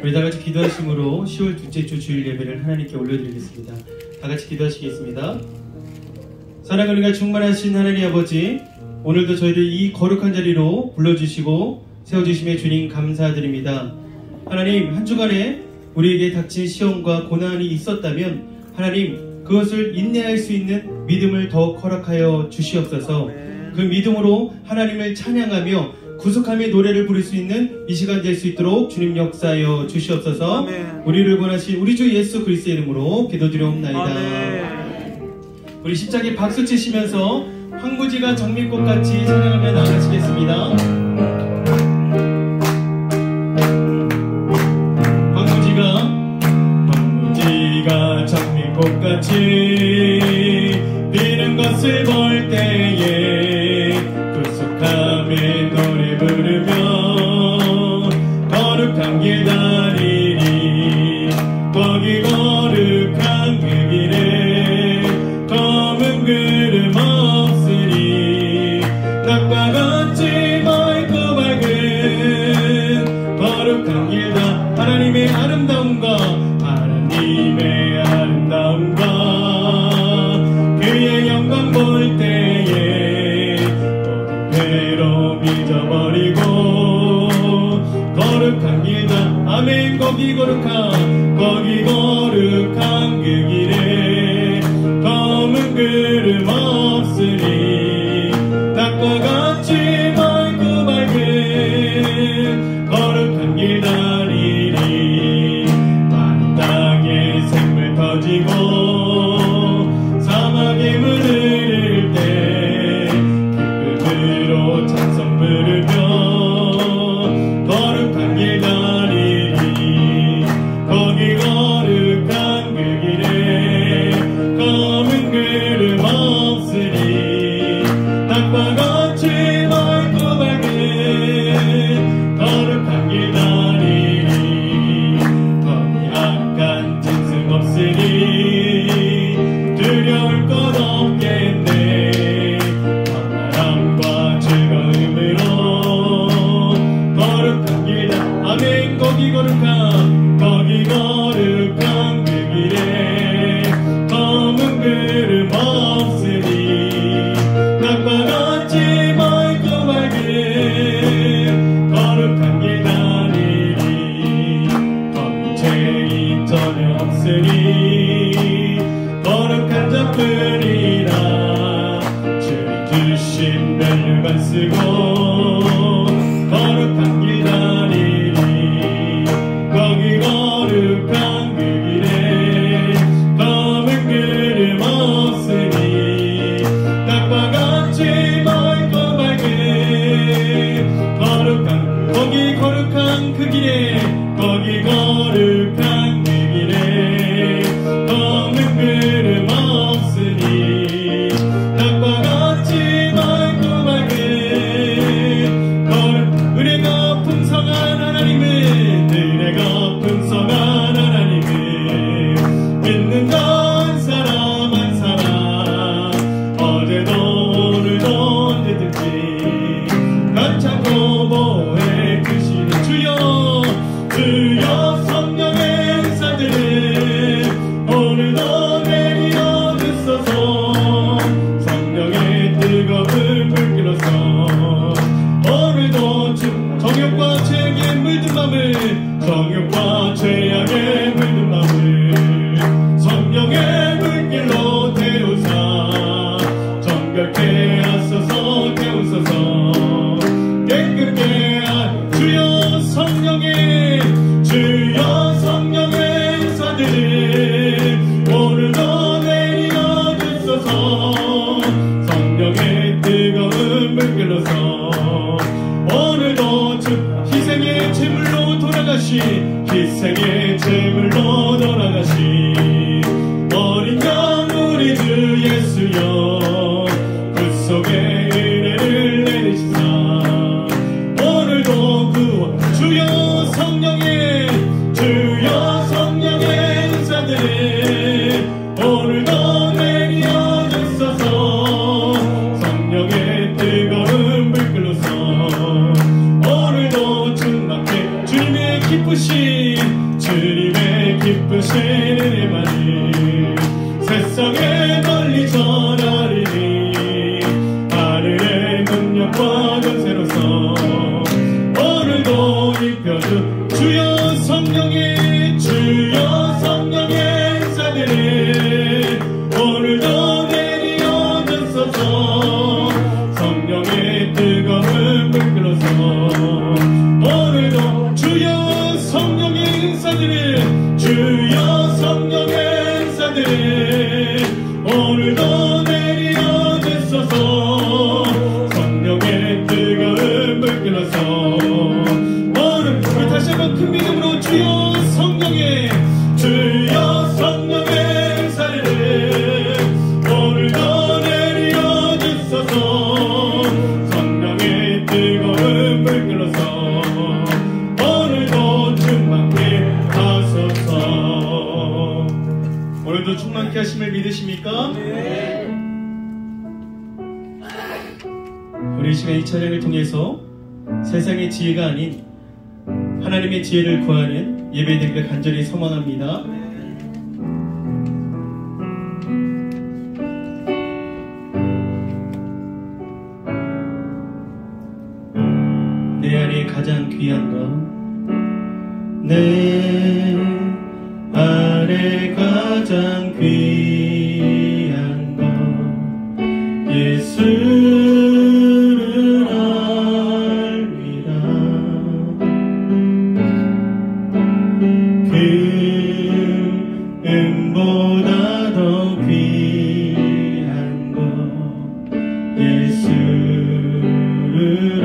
우리 다 같이 기도하심으로 10월 둘째 주 주일 예배를 하나님께 올려드리겠습니다. 다 같이 기도하시겠습니다. 사랑을 은혜가 충만하신 하나님 아버지, 오늘도 저희를 이 거룩한 자리로 불러주시고 세워주심에 주님 감사드립니다. 하나님, 한 주간에 우리에게 닥친 시험과 고난이 있었다면 하나님, 그것을 인내할 수 있는 믿음을 더욱 허락하여 주시옵소서. 그 믿음으로 하나님을 찬양하며 구속함의 노래를 부를 수 있는 이 시간 될 수 있도록 주님 역사하여 주시옵소서. 아멘. 우리를 원하신 우리 주 예수 그리스도의 이름으로 기도드리옵나이다. 아멘. 우리 십자가에 박수 치시면서 황무지가 장미꽃같이 찬양하며 나가시겠습니다. 황무지가 장미꽃같이 피는 것을 볼 때에 구속함의 노래 부르며 거룩한 길 다니리. 거기 거룩한 그 길에 검은 구름 없으니 낮과 같이 맑고 밝은 거룩한 길다. 하나님의 아름다움과 그의 영광 볼 때에 배로 잊어버리고 거룩한 길다. 아멘. 거기 거룩한 그 길에 검은 구름 없으니 낮과 같이 맑고 밝은 거룩한 길 다니리. 많은 땅에 샘물 터지고 사막에 물 흐를 때 기쁨으로 찬송 부르며 거룩한 길 다니리. 거기 거룩한 그 길에 검은 구름 없으니 낮과 같이 맑고 밝은 거룩한 길 다니리. 거기 악한 짐승 없으니 두려울 것 없겠네. 평안함과 즐거움으로 거룩한 길다. 아멘. 거기 거룩한 그 길에 검은 구름 없으니 낮과 같이 맑고 밝은 거룩한 길 다니리. 거기 죄인 전혀 없으니 거룩한 자뿐이라. 주님 주신 면류관 쓰고 거룩한 길 다니리. 거기 거룩한 그 길에 검은 구름 없으니 낮과 같이 맑고 밝은 거기 거룩한 그 길에 거기 거룩한 그 길에 검은 구름 없으니 낮과 같이 맑고 밝은 주시는 말을 세상에 널리 전하리니 하늘의 능력과 권세로서 오늘도 입혀주 주여 성령의 은사들을 오늘도 내리어 주소서. 성령의 뜨거운 불길로서 오늘도 주여 성령의 은사들을 주여 성령의 은사들을 오늘도 내리어 주소서. 성령의 뜨거운 불길로서 오늘 다시 한번 큰 믿음으로 주여 성령의 은사를 오늘도 내리어 주소서. 성령의 뜨거운 불길로서 오늘도 충만케 하소서. 오늘도 충만케 하심을 믿으십니까? 네. 우리 시간 이 찬양을 통해서 세상의 지혜가 아닌 하나님의 지혜를 구하는 예배드리기를 간절히 소망합니다. 내 안에 가장 귀한 것, 내 안에 가장 귀한 것, 예수를 알미라. 그 은보다 더 귀한 것, 예수를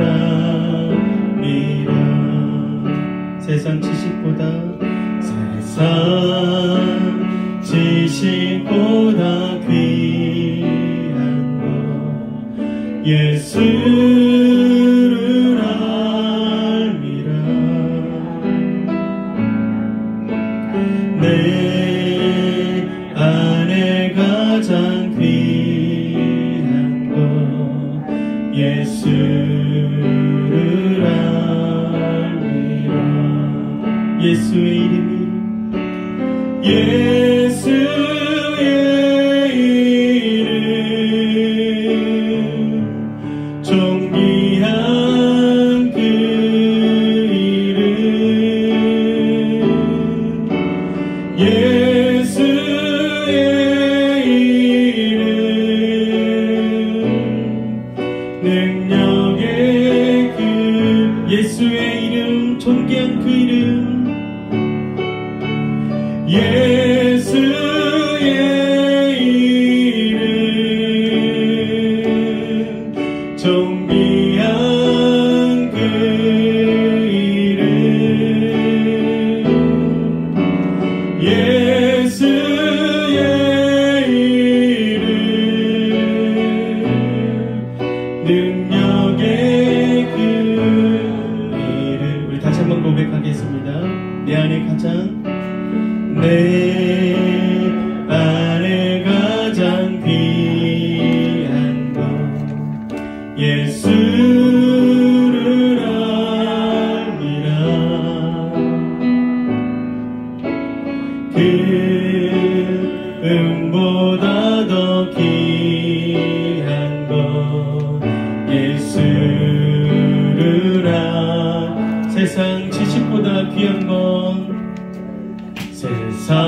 알미라. 세상 지식보다 귀한 것, 예수를 알미라. 내 안에 가장 귀한 것, 예수를 알미라. 예수의 이름이 예수의 이름 존귀한 그 이름 예수의 이름 능력의 그 예수의 이름 존귀한 그 이름 예수의 이름 존귀한 그 이름 예수의 이름 능력의 그 이름. 우리 다시 한번 고백하겠습니다. 내 안에 가장 내 안에 가장 귀한 것, 예수를 알미라. 그 은보다 더 귀한 것, 예수를 세상 지식보다 귀한 건 세상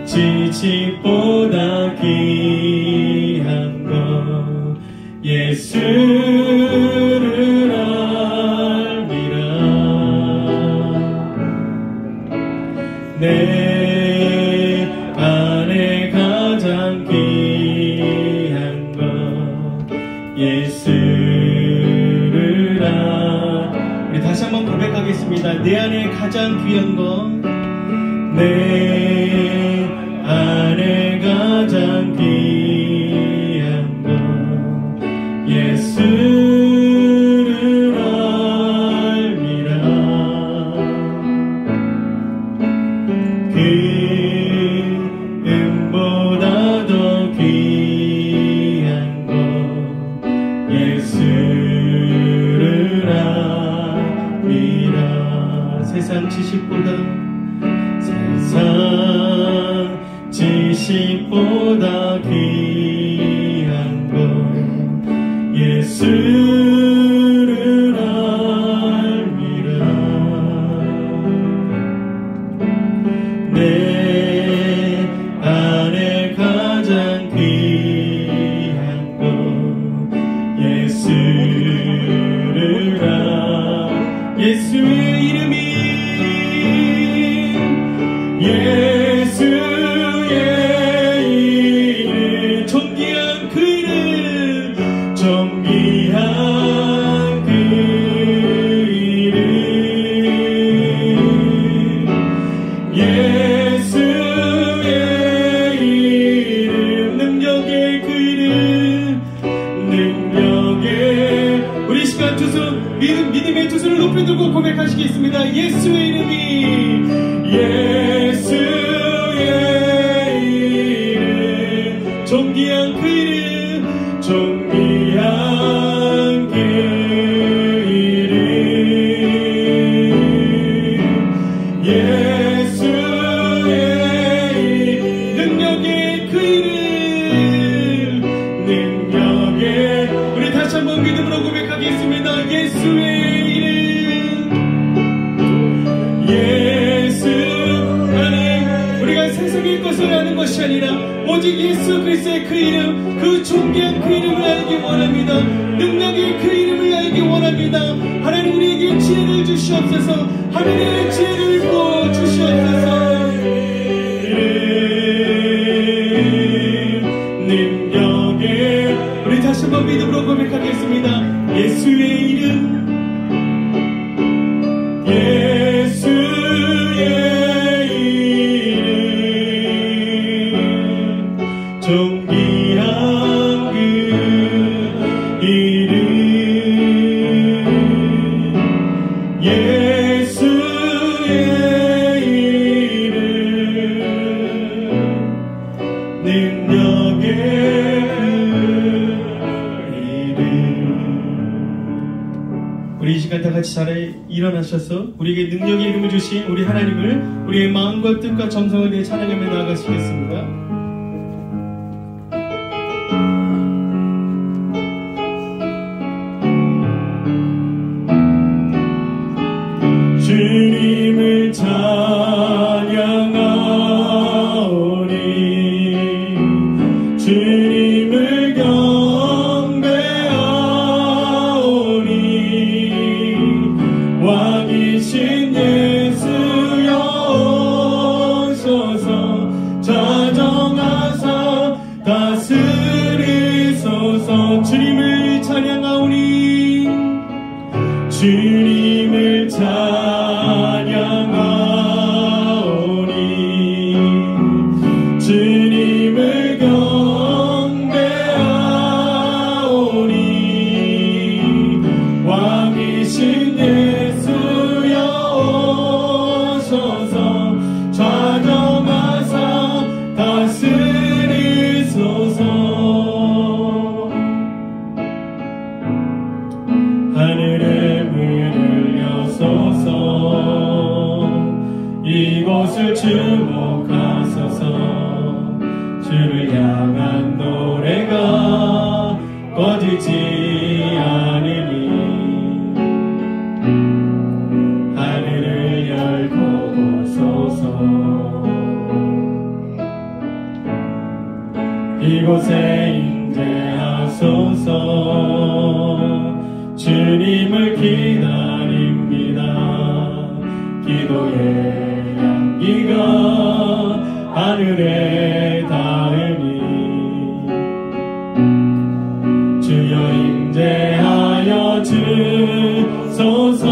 지식보다 귀한 것 예수를 알미라. 내 안에 가장 귀한 것 예수를 우리 다시 한번 고백하겠습니다. 내 안에 가장 귀한 것 내 안에 가장 귀한 것 예수를 알미라. 그 은보다 더 귀한 것 예수를 알미라. 세상 지식보다 세상 양식보다 귀한 것 예수를 알미라. 내 안에 가장 귀한 것 예수를 예수의 이름이 예수의 이름 존귀한 그 이름 존귀한 그 이름 예수의 이름 능력의 그 이름 능력의 우리 시간 두 손 믿음의 두 손을 높이 들고 고백하시겠습니다. 예수의 이름이 예수의 이름 존귀한 그 이름 존귀한 그 이름 예수의 이름 능력의 그 이름 능력의 우리 다시 한번 믿음으로 고백하겠습니다. 예수의 것을 아는 것이 아니라 오직 예수 그리스도의 그 이름 그 존귀한 그 이름을 알기 원합니다. 능력의 그 이름을 알기 원합니다. 하나님 우리에게 지혜를 주시옵소서. 하나님의 지혜를 부어 주시옵소서. 능력의 우리 다시 한번 믿음으로 고백하겠습니다. 예수의 이름 존귀한 그 이름 예수의 이름 능력의 이름 우리 이 시간 다 같이 자리에 일어나셔서 우리에게 능력의 이름을 주신 우리 하나님을 우리의 마음과 뜻과 정성을 내어 찬양하며 나아가시겠습니다. 주님을 찬양하오니 주님을 경배하오니 왕이신 예수여 오셔서 자정하사 다스리소서. 주님을 찬양하오니 주님을 찬양하오니 주님을 경배하오니 왕이신 예수여 오셔서 좌정하사 다스리소서. 하늘의 문을 여소서 이곳을 주목하소서. 주를 향한 노래가 꺼지지 않으니 하늘을 열고 보소서. 이곳에 임재하소서. 주님을 기다립니다. 기도의 향기가 하늘에 닿으니 주여 임재하여 주소서.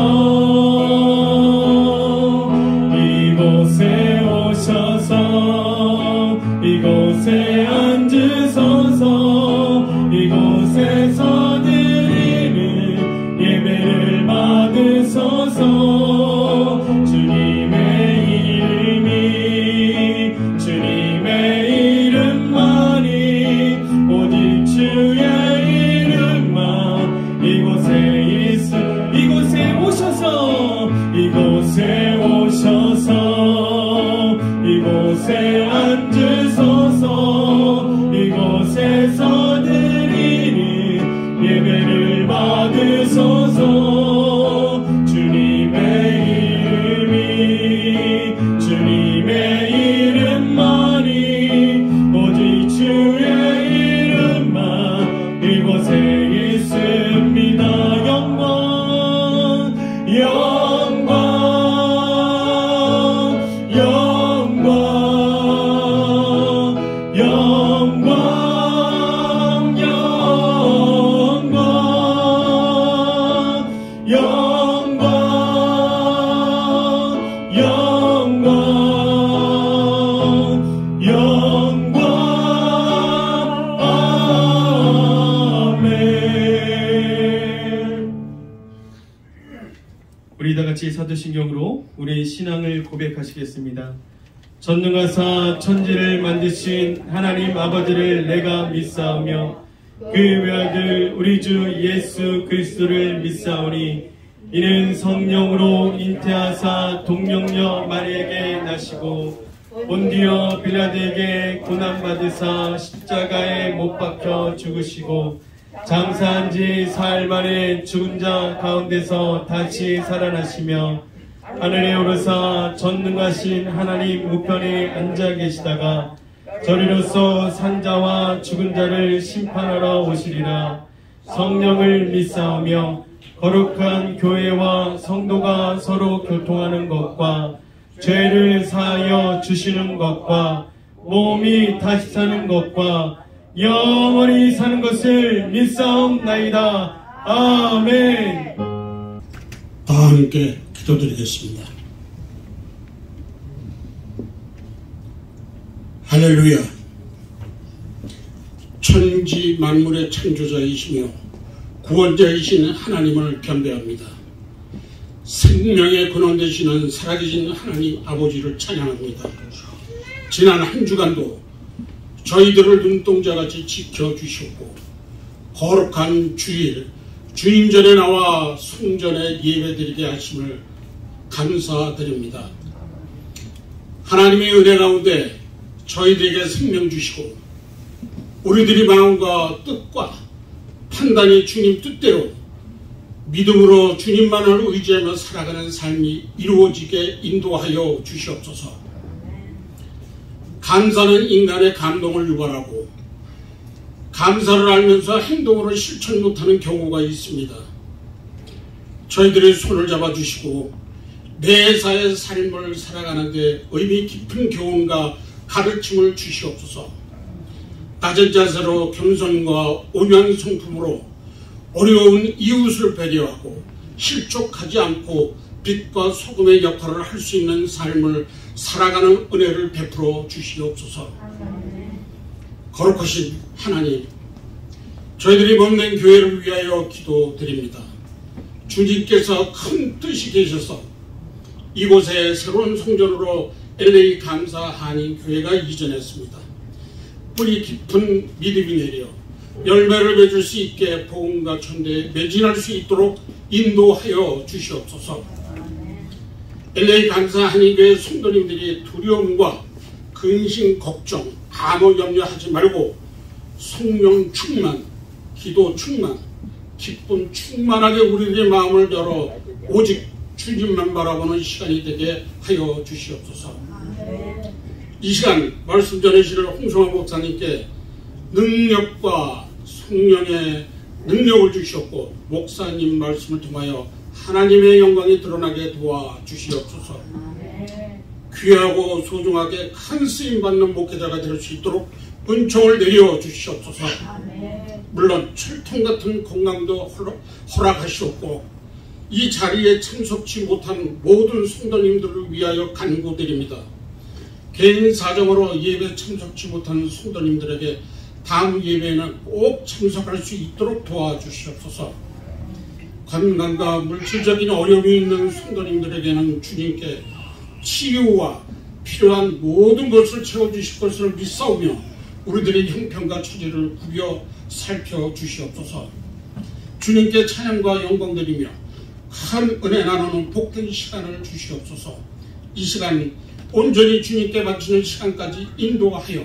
이곳에 오셔서 이곳에 앉으소서. 이곳에서 드리는 예배를 받으소서. 주님의 이름이 주님의 이름만이 오직 주의 이름만 받으소서. 주님의 이름이 주님의 이름만이 오직 주의 이름만 이곳에 있습니다. 영광 영광 영광 영광 영광 영광 영광 영광 아멘. 우리 다 같이 사도신경으로 우리의 신앙을 고백하시겠습니다. 전능하사 천지를 만드신 하나님 아버지를 내가 믿사오며 그 외아들 우리 주 예수 그리스도를 믿사오니 이는 성령으로 잉태하사 동정녀 마리에게 나시고 본디오 빌라드에게 고난받으사 십자가에 못 박혀 죽으시고 장사한 지 사흘 만에 죽은 자 가운데서 다시 살아나시며 하늘에 오르사 전능하신 하나님 우편에 앉아 계시다가 저리로서 산자와 죽은 자를 심판하러 오시리라. 성령을 믿사오며 거룩한 교회와 성도가 서로 교통하는 것과 죄를 사하여 주시는 것과 몸이 다시 사는 것과 영원히 사는 것을 믿사옵나이다. 아멘. 다 함께 기도드리겠습니다. 할렐루야. 천지 만물의 창조자이시며 구원자이신 하나님을 경배합니다. 생명의 근원 되시는 살아계신 하나님 아버지를 찬양합니다. 지난 한 주간도 저희들을 눈동자같이 지켜주셨고 거룩한 주일 주님 전에 나와 성전에 예배드리게 하심을 감사드립니다. 하나님의 은혜 가운데 저희들에게 생명 주시고 우리들의 마음과 뜻과 판단이 주님 뜻대로 믿음으로 주님만을 의지하며 살아가는 삶이 이루어지게 인도하여 주시옵소서. 감사는 인간의 감동을 유발하고 감사를 알면서 행동으로 실천 못하는 경우가 있습니다. 저희들의 손을 잡아주시고 매사의 삶을 살아가는데 의미 깊은 교훈과 가르침을 주시옵소서. 낮은 자세로 겸손과 온유한 성품으로 어려운 이웃을 배려하고 실족하지 않고 빛과 소금의 역할을 할 수 있는 삶을 살아가는 은혜를 베풀어 주시옵소서. 거룩하신 하나님, 저희들이 몸된 교회를 위하여 기도드립니다. 주님께서 큰 뜻이 계셔서 이곳에 새로운 성전으로 LA 감사 한인 교회가 이전했습니다. 뿌리 깊은 믿음이 내려 열매를 맺을 수 있게 복음과 천대에 매진할 수 있도록 인도하여 주시옵소서. LA 감사 한인교회 성도님들이 두려움과 근심, 걱정, 아무 염려하지 말고 성령 충만, 기도 충만, 기쁨 충만하게 우리들의 마음을 열어 오직 주님만 바라보는 시간이 되게 하여 주시옵소서. 이 시간 말씀 전해주실 홍성환 목사님께 능력과 성령의 능력을 주시옵고 목사님 말씀을 통하여 하나님의 영광이 드러나게 도와주시옵소서. 귀하고 소중하게 큰 쓰임받는 목회자가 될 수 있도록 은총을 내려주시옵소서. 물론 철통 같은 건강도 허락하시옵고 이 자리에 참석치 못한 모든 성도님들을 위하여 간구드립니다. 개인 사정으로 예배 참석치 못한 성도님들에게 다음 예배에는 꼭 참석할 수 있도록 도와주시옵소서. 건강과 물질적인 어려움이 있는 성도님들에게는 주님께 치유와 필요한 모든 것을 채워주실 것을 믿사오며 우리들의 형편과 처지를 구겨 살펴주시옵소서. 주님께 찬양과 영광 드리며 큰 은혜 나누는 복된 시간을 주시옵소서. 이 시간 온전히 주님께 바치는 시간까지 인도하여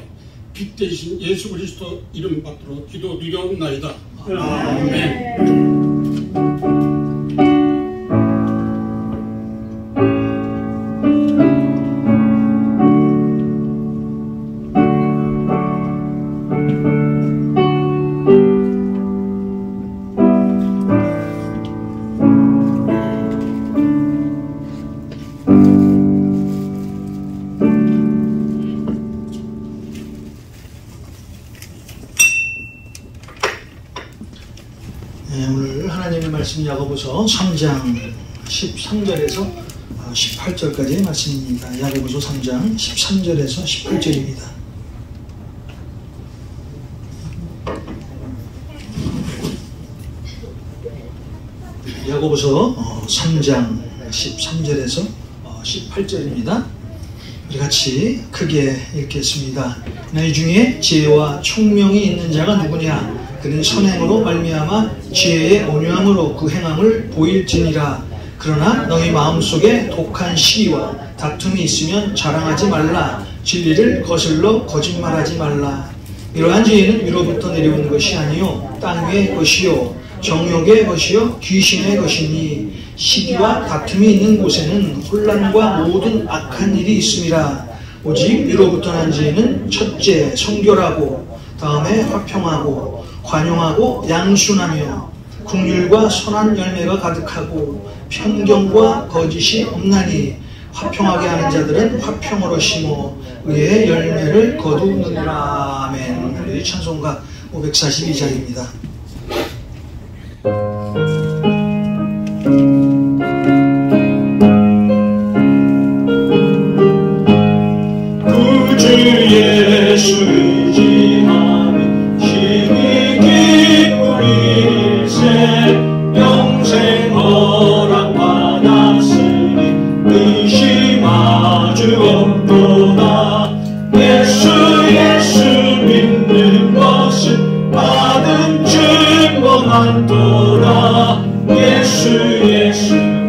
빛 대신 예수 그리스도 이름 받들어 기도드리옵나이다. 아멘. 오늘 하나님의 말씀 야고보서 3장 13절에서 18절까지의 말씀입니다. 야고보서 3장 13절에서 18절입니다. 야고보서 3장 13절에서 18절입니다. 우리 같이 크게 읽겠습니다. 너희 중에 지혜와 총명이 있는 자가 누구냐? 그는 선행으로 말미암아 지혜의 온유함으로 그 행함을 보일지니라. 그러나 너희 마음속에 독한 시기와 다툼이 있으면 자랑하지 말라. 진리를 거슬러 거짓말하지 말라. 이러한 지혜는 위로부터 내려온 것이 아니요 땅 위의 것이요 정욕의 것이요 귀신의 것이니 시기와 다툼이 있는 곳에는 혼란과 모든 악한 일이 있음이라. 오직 위로부터 난 지혜는 첫째 성결하고 다음에 화평하고 관용하고 양순하며 긍휼과 선한 열매가 가득하고 편견과 거짓이 없나니 화평하게 하는 자들은 화평으로 심어 의의 열매를 거두느니라. 아멘. 우리 찬송가 542장입니다. 구주 예수 의지하는 힘이 기쁘리세. 영생 허락받았으니 의심하주 없도다. 예수 믿는 것은 받은 증거 많도다. 예수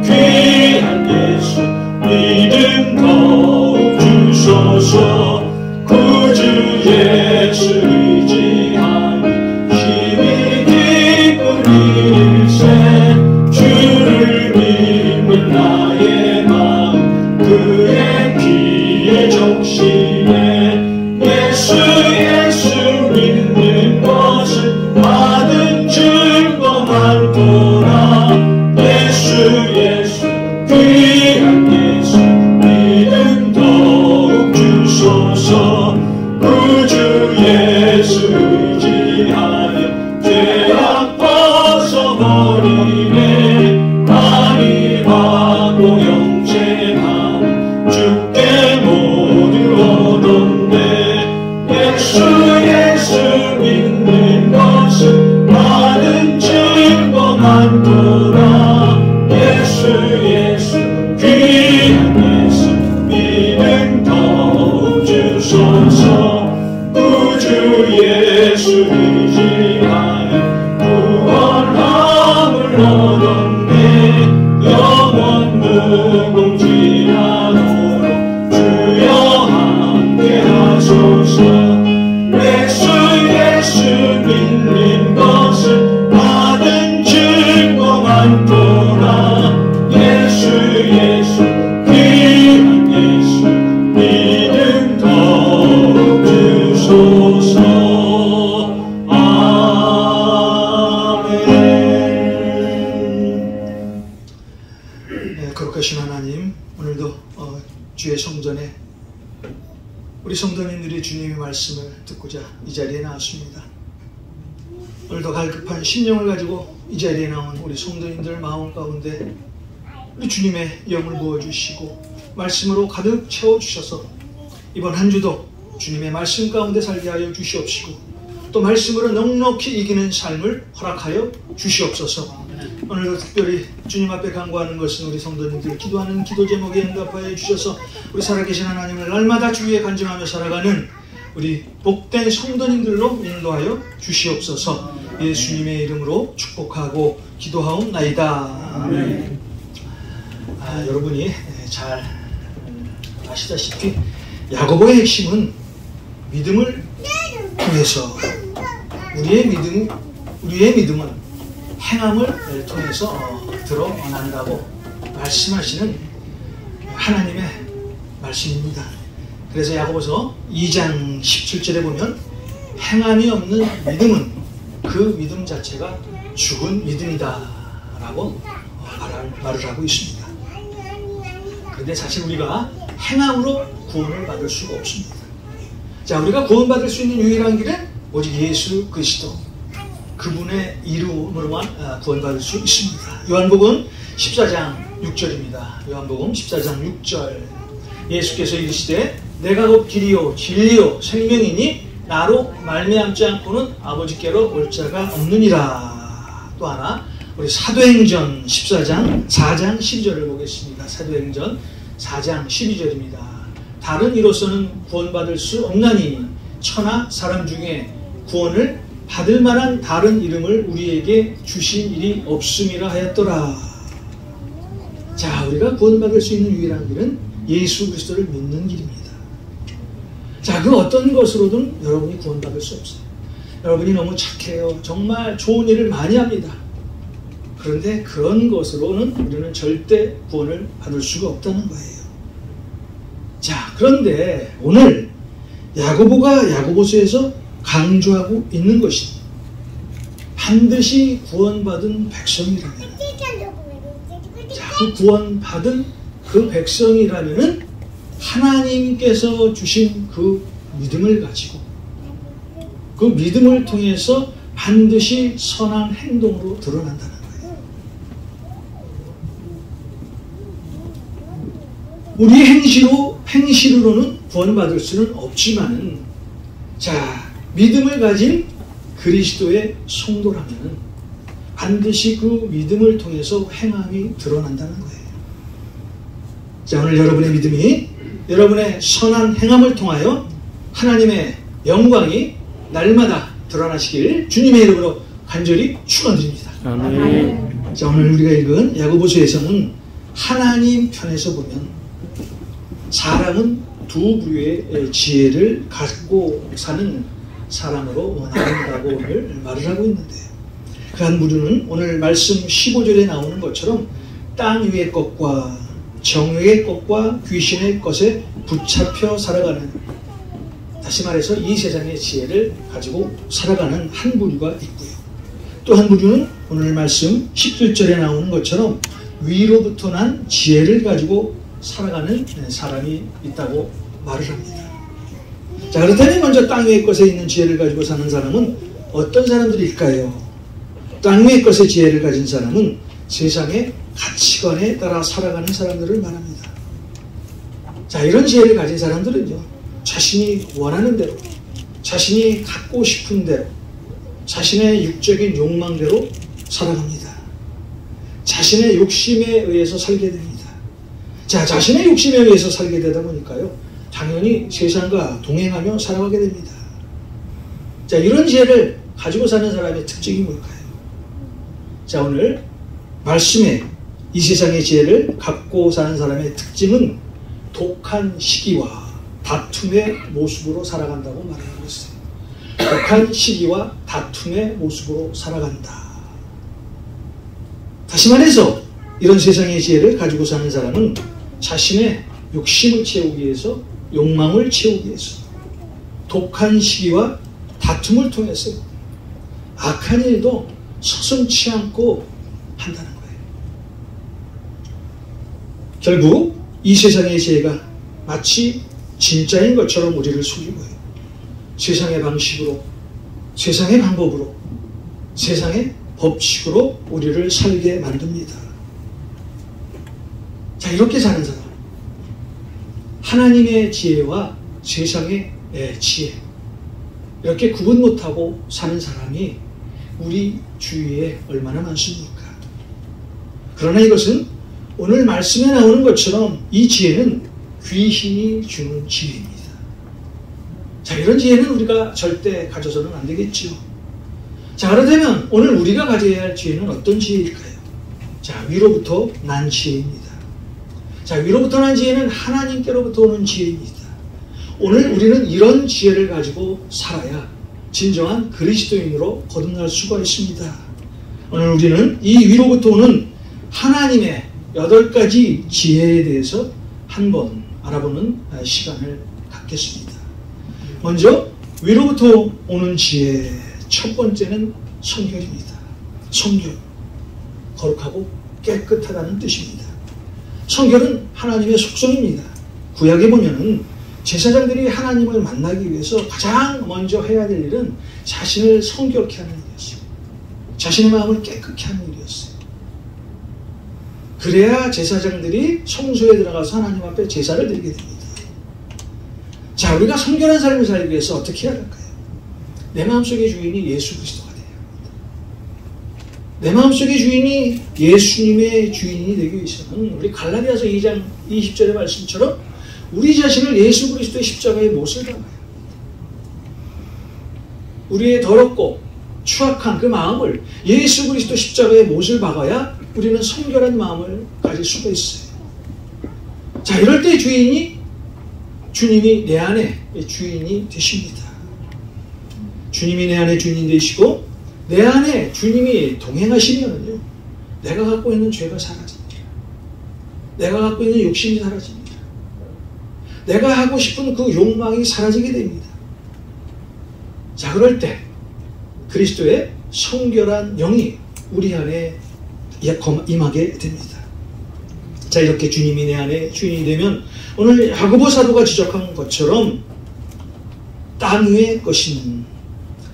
귀한 예수 믿음 더욱 주소서. 구주 예수 의지하니 힘이 기쁘리세. 주를 믿는 나의 마음 그의 피에 적시네. 예수 믿는 것은 받은 증거 많도다. 예수 귀한 예수 믿음 더욱 주소서. 구주 예수 의지하여 죄악 벗어버리네. 많이 받고 영생함 주께 모두 얻었네. 예수 믿는 것은 받은 증거 많도다. 예수 귀한 예수 믿음 더욱 주소서. 구주 예수 의지하여 구원함을 얻었네. 영원 무궁지하도록 주여 함께 하소서. 예수 믿는 것은 받은 증거 많도다. 예수 귀한 예수 믿음 더욱 주소서. 아멘. 네, 거룩하신 하나님, 오늘도 주의 성전에 우리 성도님들이 주님의 말씀을 듣고자 이 자리에 나왔습니다. 오늘도 갈급한 심령을 가지고 이 자리에 나온 우리 성도님들 마음 가운데 우리 주님의 영을 부어주시고 말씀으로 가득 채워주셔서 이번 한 주도 주님의 말씀 가운데 살게 하여 주시옵시고 또 말씀으로 넉넉히 이기는 삶을 허락하여 주시옵소서. 오늘도 특별히 주님 앞에 간구하는 것은 우리 성도님들 기도하는 기도 제목에 응답하여 주셔서 우리 살아계신 하나님을 날마다 주위에 간증하며 살아가는 우리 복된 성도님들로 인도하여 주시옵소서. 예수님의 이름으로 축복하고 기도하옵나이다. 아멘. 여러분이 잘 아시다시피 야고보의 핵심은 믿음을 통해서 우리의 믿음은 행함을 통해서 드러난다고 말씀하시는 하나님의 말씀입니다. 그래서 야고보서 2장 17절에 보면 행함이 없는 믿음은 그 믿음 자체가 죽은 믿음이다 라고 말을 하고 있습니다. 그런데 사실 우리가 행함으로 구원을 받을 수가 없습니다. 자, 우리가 구원받을 수 있는 유일한 길은 오직 예수 그리스도, 그분의 이름으로만 구원받을 수 있습니다. 요한복음 14장 6절입니다. 요한복음 14장 6절. 예수께서 이르시되 내가 곧 길이요 진리요 생명이니 나로 말미암지 않고는 아버지께로 올 자가 없느니라. 또 하나 우리 사도행전 14장 4장 12절을 보겠습니다. 사도행전 4장 12절입니다. 다른 이로서는 구원받을 수 없나니 천하 사람 중에 구원을 받을 만한 다른 이름을 우리에게 주신 일이 없음이라 하였더라. 자, 우리가 구원받을 수 있는 유일한 길은 예수 그리스도를 믿는 길입니다. 자, 그 어떤 것으로든 여러분이 구원받을 수 없어요. 여러분이 너무 착해요. 정말 좋은 일을 많이 합니다. 그런데 그런 것으로는 우리는 절대 구원을 받을 수가 없다는 거예요. 자, 그런데 오늘 야고보가 야고보서에서 강조하고 있는 것이 반드시 구원받은 백성이라면, 자, 그 구원받은 그 백성이라면은 하나님께서 주신 그 믿음을 가지고 그 믿음을 통해서 반드시 선한 행동으로 드러난다는 거예요. 우리의 행실로는 구원받을 수는 없지만, 자, 믿음을 가진 그리스도의 성도라면 반드시 그 믿음을 통해서 행함이 드러난다는 거예요. 자, 오늘 여러분의 믿음이 여러분의 선한 행함을 통하여 하나님의 영광이 날마다 드러나시길 주님의 이름으로 간절히 축원드립니다. 아멘. 자, 오늘 우리가 읽은 야고보서에서는 하나님 편에서 보면 사람은 두 부류의 지혜를 갖고 사는 사람으로 나온다고 오늘 말을 하고 있는데요. 그 한 부류는 오늘 말씀 15절에 나오는 것처럼 땅 위의 것과 정욕의 것과 귀신의 것에 붙잡혀 살아가는, 다시 말해서 이 세상의 지혜를 가지고 살아가는 한 부류가 있고요. 또 한 부류는 오늘 말씀 17절에 나오는 것처럼 위로부터 난 지혜를 가지고 살아가는 사람이 있다고 말을 합니다. 자, 그렇다면 먼저 땅 위의 것에 있는 지혜를 가지고 사는 사람은 어떤 사람들일까요? 땅 위의 것의 지혜를 가진 사람은 세상의 가치관에 따라 살아가는 사람들을 말합니다. 자, 이런 지혜를 가진 사람들은요, 자신이 원하는 대로, 자신이 갖고 싶은 대로, 자신의 육적인 욕망대로 살아갑니다. 자신의 욕심에 의해서 살게 됩니다. 자, 자신의 욕심에 의해서 살게 되다 보니까요, 당연히 세상과 동행하며 살아가게 됩니다. 자, 이런 지혜를 가지고 사는 사람의 특징이 뭘까요? 자, 오늘 말씀에 이 세상의 지혜를 갖고 사는 사람의 특징은 독한 시기와 다툼의 모습으로 살아간다고 말하고 있어요. 독한 시기와 다툼의 모습으로 살아간다. 다시 말해서 이런 세상의 지혜를 가지고 사는 사람은 자신의 욕심을 채우기 위해서, 욕망을 채우기 위해서 독한 시기와 다툼을 통해서 악한 일도 서슴지 않고 한다는 거예요. 결국 이 세상의 지혜가 마치 진짜인 것처럼 우리를 속이고요, 세상의 방식으로, 세상의 방법으로, 세상의 법칙으로 우리를 살게 만듭니다. 자, 이렇게 사는 사람, 하나님의 지혜와 세상의 지혜, 이렇게 구분 못하고 사는 사람이 우리 주위에 얼마나 많습니까? 그러나 이것은 오늘 말씀에 나오는 것처럼 이 지혜는 귀신이 주는 지혜입니다. 자, 이런 지혜는 우리가 절대 가져서는 안 되겠죠. 자, 그렇다면 오늘 우리가 가져야 할 지혜는 어떤 지혜일까요? 자, 위로부터 난 지혜입니다. 자, 위로부터 난 지혜는 하나님께로부터 오는 지혜입니다. 오늘 우리는 이런 지혜를 가지고 살아야 진정한 그리스도인으로 거듭날 수가 있습니다. 오늘 우리는 이 위로부터 오는 하나님의 8가지 지혜에 대해서 한번 알아보는 시간을 갖겠습니다. 먼저 위로부터 오는 지혜, 첫 번째는 성결입니다. 성결, 거룩하고 깨끗하다는 뜻입니다. 성결은 하나님의 속성입니다. 구약에 보면은 제사장들이 하나님을 만나기 위해서 가장 먼저 해야 될 일은 자신을 성결케 하는 일이었어요. 자신의 마음을 깨끗게 하는 일이었어요. 그래야 제사장들이 성소에 들어가서 하나님 앞에 제사를 드리게 됩니다. 자, 우리가 성결한 삶을 살기 위해서 어떻게 해야 할까요? 내 마음속의 주인이 예수 그리스도가 되어야 합니다. 내 마음속의 주인이 예수님의 주인이 되기 위해서는 우리 갈라디아서 2장 20절의 말씀처럼 우리 자신을 예수 그리스도의 십자가에 못을 박아야 합니다. 우리의 더럽고 추악한 그 마음을 예수 그리스도 십자가에 못을 박아야 우리는 성결한 마음을 가질 수가 있어요. 자, 이럴 때 주님이 내 안에 주인이 되십니다. 주님이 내 안에 주인이 되시고 내 안에 주님이 동행하시면은요, 내가 갖고 있는 죄가 사라집니다. 내가 갖고 있는 욕심이 사라집니다. 내가 하고 싶은 그 욕망이 사라지게 됩니다. 자, 그럴 때 그리스도의 성결한 영이 우리 안에 임하게 됩니다. 자, 이렇게 주님이 내 안에 주인이 되면 오늘 야고보 사도가 지적한 것처럼 땅 위의 것인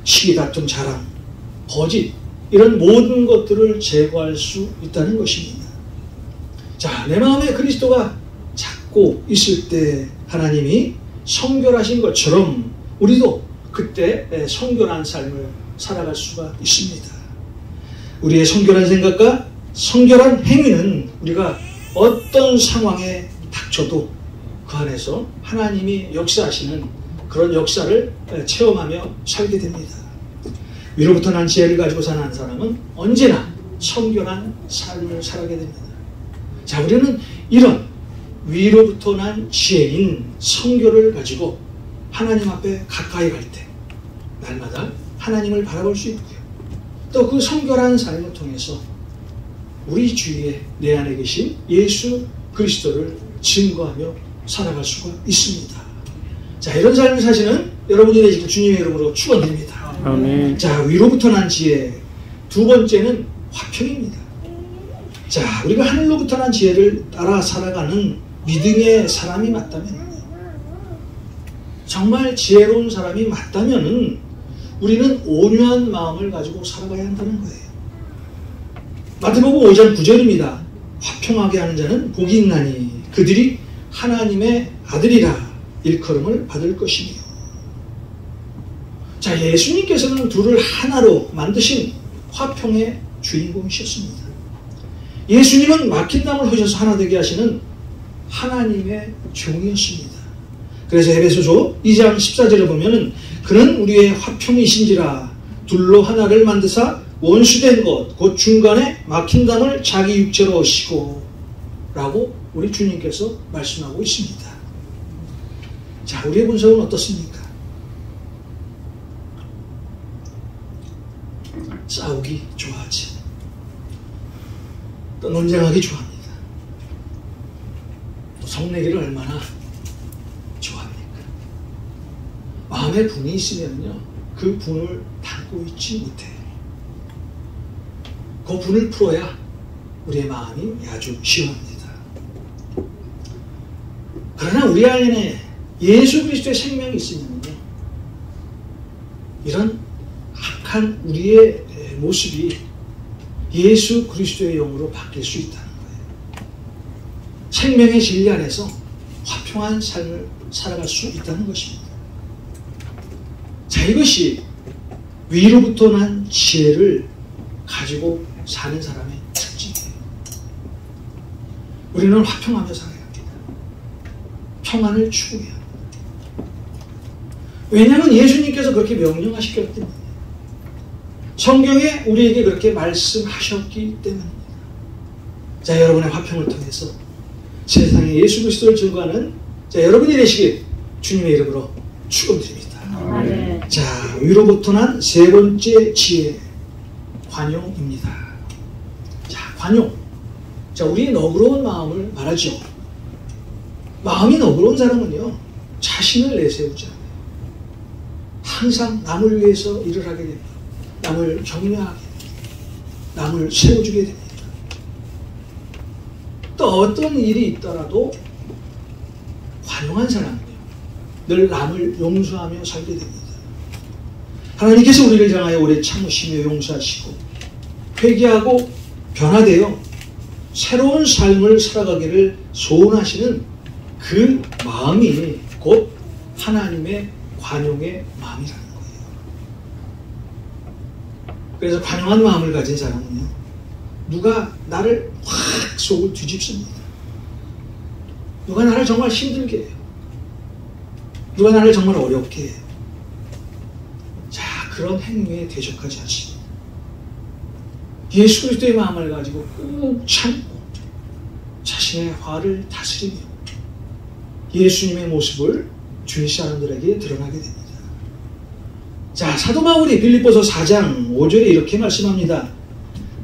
시기, 다툼, 자랑, 거짓, 이런 모든 것들을 제거할 수 있다는 것입니다. 자, 내 마음에 그리스도가 찾고 있을 때 하나님이 성결하신 것처럼 우리도 그때 성결한 삶을 살아갈 수가 있습니다. 우리의 성결한 생각과 성결한 행위는 우리가 어떤 상황에 닥쳐도 그 안에서 하나님이 역사하시는 그런 역사를 체험하며 살게 됩니다. 위로부터 난 지혜를 가지고 사는 한 사람은 언제나 성결한 삶을 살아가게 됩니다. 자, 우리는 이런 위로부터 난 지혜인 성결을 가지고 하나님 앞에 가까이 갈 때 날마다 하나님을 바라볼 수 있고요. 또 그 성결한 삶을 통해서 우리 주위에 내 안에 계신 예수 그리스도를 증거하며 살아갈 수가 있습니다. 자, 이런 삶을 사시는 여러분이 되시길 주님의 이름으로 축원드립니다. 아멘. 자, 위로부터 난 지혜. 두 번째는 화평입니다. 자, 우리가 하늘로부터 난 지혜를 따라 살아가는 믿음의 사람이 맞다면, 정말 지혜로운 사람이 맞다면 우리는 온유한 마음을 가지고 살아가야 한다는 거예요. 마태복음 5장 9절입니다. 화평하게 하는 자는 복이 있나니 그들이 하나님의 아들이라 일컬음을 받을 것이며. 자, 예수님께서는 둘을 하나로 만드신 화평의 주인공이셨습니다. 예수님은 막힌 담을 허셔서 하나 되게 하시는 하나님의 종이었습니다. 그래서 에베소서 2장 14절에 보면은 그는 우리의 화평이신지라 둘로 하나를 만드사 원수된 것 곧 중간에 막힌 담을 자기 육체로 하시고 라고 우리 주님께서 말씀하고 있습니다. 자, 우리의 본성은 어떻습니까? 싸우기 좋아하지, 또 논쟁하기 좋아합니다. 또 성내기를 얼마나 좋아합니까? 마음에 분이 있으면요, 그 분을 담고 있지 못해요. 그 분을 풀어야 우리의 마음이 아주 시원합니다. 그러나 우리 안에 예수 그리스도의 생명이 있으면요, 이런 악한 우리의 모습이 예수 그리스도의 영으로 바뀔 수 있다는 거예요. 생명의 진리 안에서 화평한 삶을 살아갈 수 있다는 것입니다. 자, 이것이 위로부터 난 지혜를 가지고 사는 사람의 특징이에요. 우리는 화평하며 살아야 합니다. 평안을 추구해야 합니다. 왜냐하면 예수님께서 그렇게 명령하셨기 때문에, 성경에 우리에게 그렇게 말씀하셨기 때문입니다. 자, 여러분의 화평을 통해서 세상에 예수 그리스도를 증거하는 자, 여러분이 되시길 주님의 이름으로 축원드립니다. 자, 위로부터 난 세 번째 지혜, 관용입니다. 자, 관용. 자, 우리의 너그러운 마음을 말하죠. 마음이 너그러운 사람은요, 자신을 내세우지 않아요. 항상 남을 위해서 일을 하게 됩니다. 남을 격려하게 됩니다. 남을 세워주게 됩니다. 또 어떤 일이 있더라도 관용한 사람은요, 늘 남을 용서하며 살게 됩니다. 하나님께서 우리를 향하여 오래 참으시며 용서하시고 회개하고 변화되어 새로운 삶을 살아가기를 소원하시는 그 마음이 곧 하나님의 관용의 마음이라는 거예요. 그래서 관용한 마음을 가진 사람은요, 누가 나를 확 속을 뒤집습니다. 누가 나를 정말 힘들게 해요. 누가 나를 정말 어렵게 해요. 자, 그런 행위에 대적하지 않습니다. 예수 그리스도의 마음을 가지고 꾹 참고 자신의 화를 다스리며 예수님의 모습을 주위 사람들에게 드러나게 됩니다. 자, 사도 바울이 빌립보서 4장 5절에 이렇게 말씀합니다.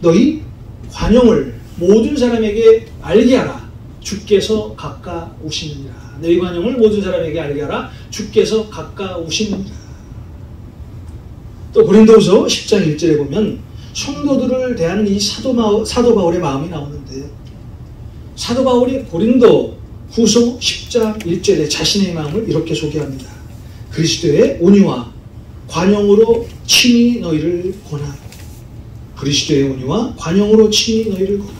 너희 관용을 모든 사람에게 알게 하라. 주께서 가까우시느니라. 너희 관용을 모든 사람에게 알게 하라. 주께서 가까우시느니라. 또 고린도후서 10장 1절에 보면 성도들을 대하는 이 사도 바울의 마음이 나오는데요. 사도 바울이 고린도 후서 10장 1절에 자신의 마음을 이렇게 소개합니다. 그리스도의 온유와 관용으로 친히 너희를 권하고, 그리스도의 온유와 관용으로 친히 너희를 권하고.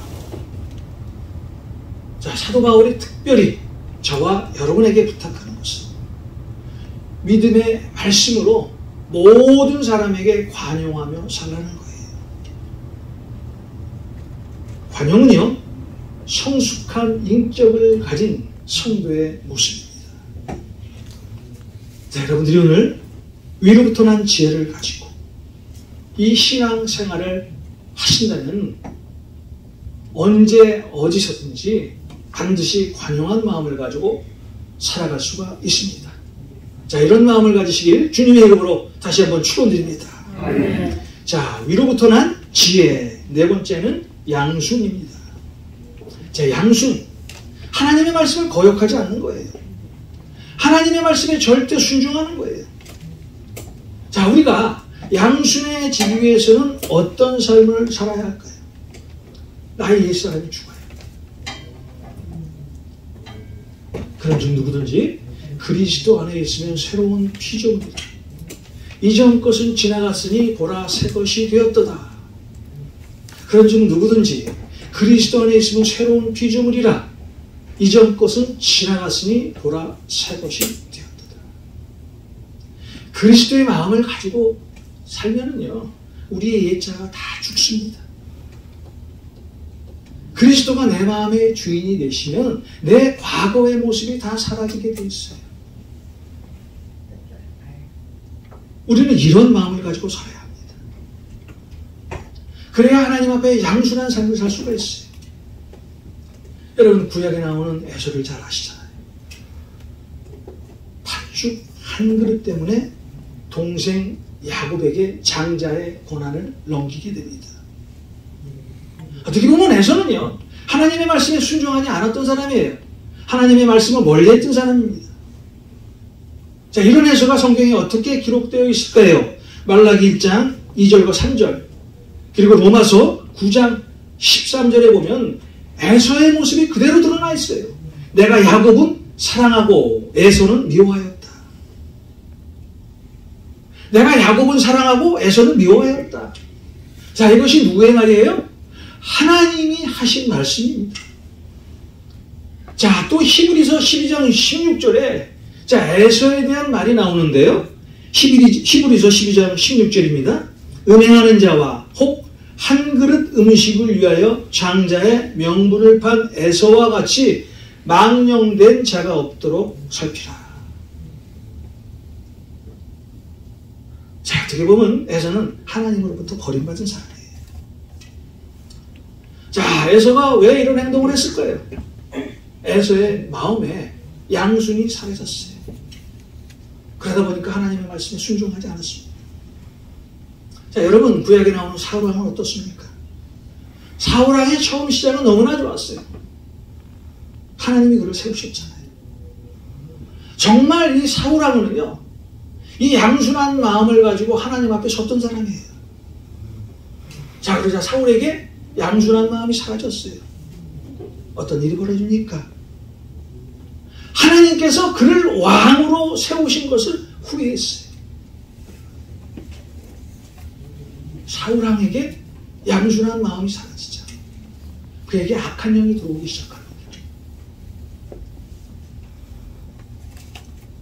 자, 사도 바울이 특별히 저와 여러분에게 부탁하는 것은 믿음의 말씀으로 모든 사람에게 관용하며 살라는 거예요. 관용은요, 성숙한 인격을 가진 성도의 모습입니다. 자, 여러분들이 오늘 위로부터 난 지혜를 가지고 이 신앙생활을 하신다면 언제 어디서든지 반드시 관용한 마음을 가지고 살아갈 수가 있습니다. 자, 이런 마음을 가지시길 주님의 이름으로 다시 한번 축원드립니다. 자, 위로부터 난 지혜, 네 번째는 양순입니다. 자, 양순, 하나님의 말씀을 거역하지 않는 거예요. 하나님의 말씀에 절대 순종하는 거예요. 자, 우리가 양순해지기 위해서는 어떤 삶을 살아야 할까요? 나의 옛사람이 죽어요. 그런 중 누구든지 그리스도 안에 있으면 새로운 피조물이다. 이전 것은 지나갔으니 보라 새 것이 되었도다. 그런 중 누구든지 그리스도 안에 있으면 새로운 피조물이라. 이전 것은 지나갔으니 보라 새 것이 되었도다. 그리스도의 마음을 가지고 살면은요, 우리의 옛자가 다 죽습니다. 그리스도가 내 마음의 주인이 되시면 내 과거의 모습이 다 사라지게 돼 있어요. 우리는 이런 마음을 가지고 살아야 합니다. 그래야 하나님 앞에 양순한 삶을 살 수가 있어요. 여러분, 구약에 나오는 에서를 잘 아시잖아요. 팥죽 한 그릇 때문에 동생 야곱에게 장자의 고난을 넘기게 됩니다. 어떻게 보면 에서는요, 하나님의 말씀에 순종하지 않았던 사람이에요. 하나님의 말씀을 멀리했던 사람입니다. 자, 이런 에서가 성경에 어떻게 기록되어 있을까요? 말라기 1장 2절과 3절, 그리고 로마서 9장 13절에 보면 에서의 모습이 그대로 드러나 있어요. 내가 야곱은 사랑하고 에서는 미워하였다. 내가 야곱은 사랑하고 에서는 미워하였다. 자, 이것이 누구의 말이에요? 하나님이 하신 말씀입니다. 자, 또 히브리서 12장 16절에 자, 에서에 대한 말이 나오는데요. 히브리서 12장 16절입니다. 음행하는 자와 혹 한 그릇 음식을 위하여 장자의 명분을 판 에서와 같이 망령된 자가 없도록 살피라. 자, 어떻게 보면 에서는 하나님으로부터 버림받은 사람이에요. 자, 에서가 왜 이런 행동을 했을까요? 에서의 마음에 양순이 사라졌어요. 그러다 보니까 하나님의 말씀에 순종하지 않았습니다. 자, 여러분, 구약에 나오는 사울왕은 어떻습니까? 사울왕의 처음 시작은 너무나 좋았어요. 하나님이 그를 세우셨잖아요. 정말 이 사울왕은요, 이 양순한 마음을 가지고 하나님 앞에 섰던 사람이에요. 자, 그러자 사울에게 양순한 마음이 사라졌어요. 어떤 일이 벌어집니까? 하나님께서 그를 왕으로 세우신 것을 후회했어요. 사울왕에게 양순한 마음이 사라지자 그에게 악한 영이 들어오기 시작합니다.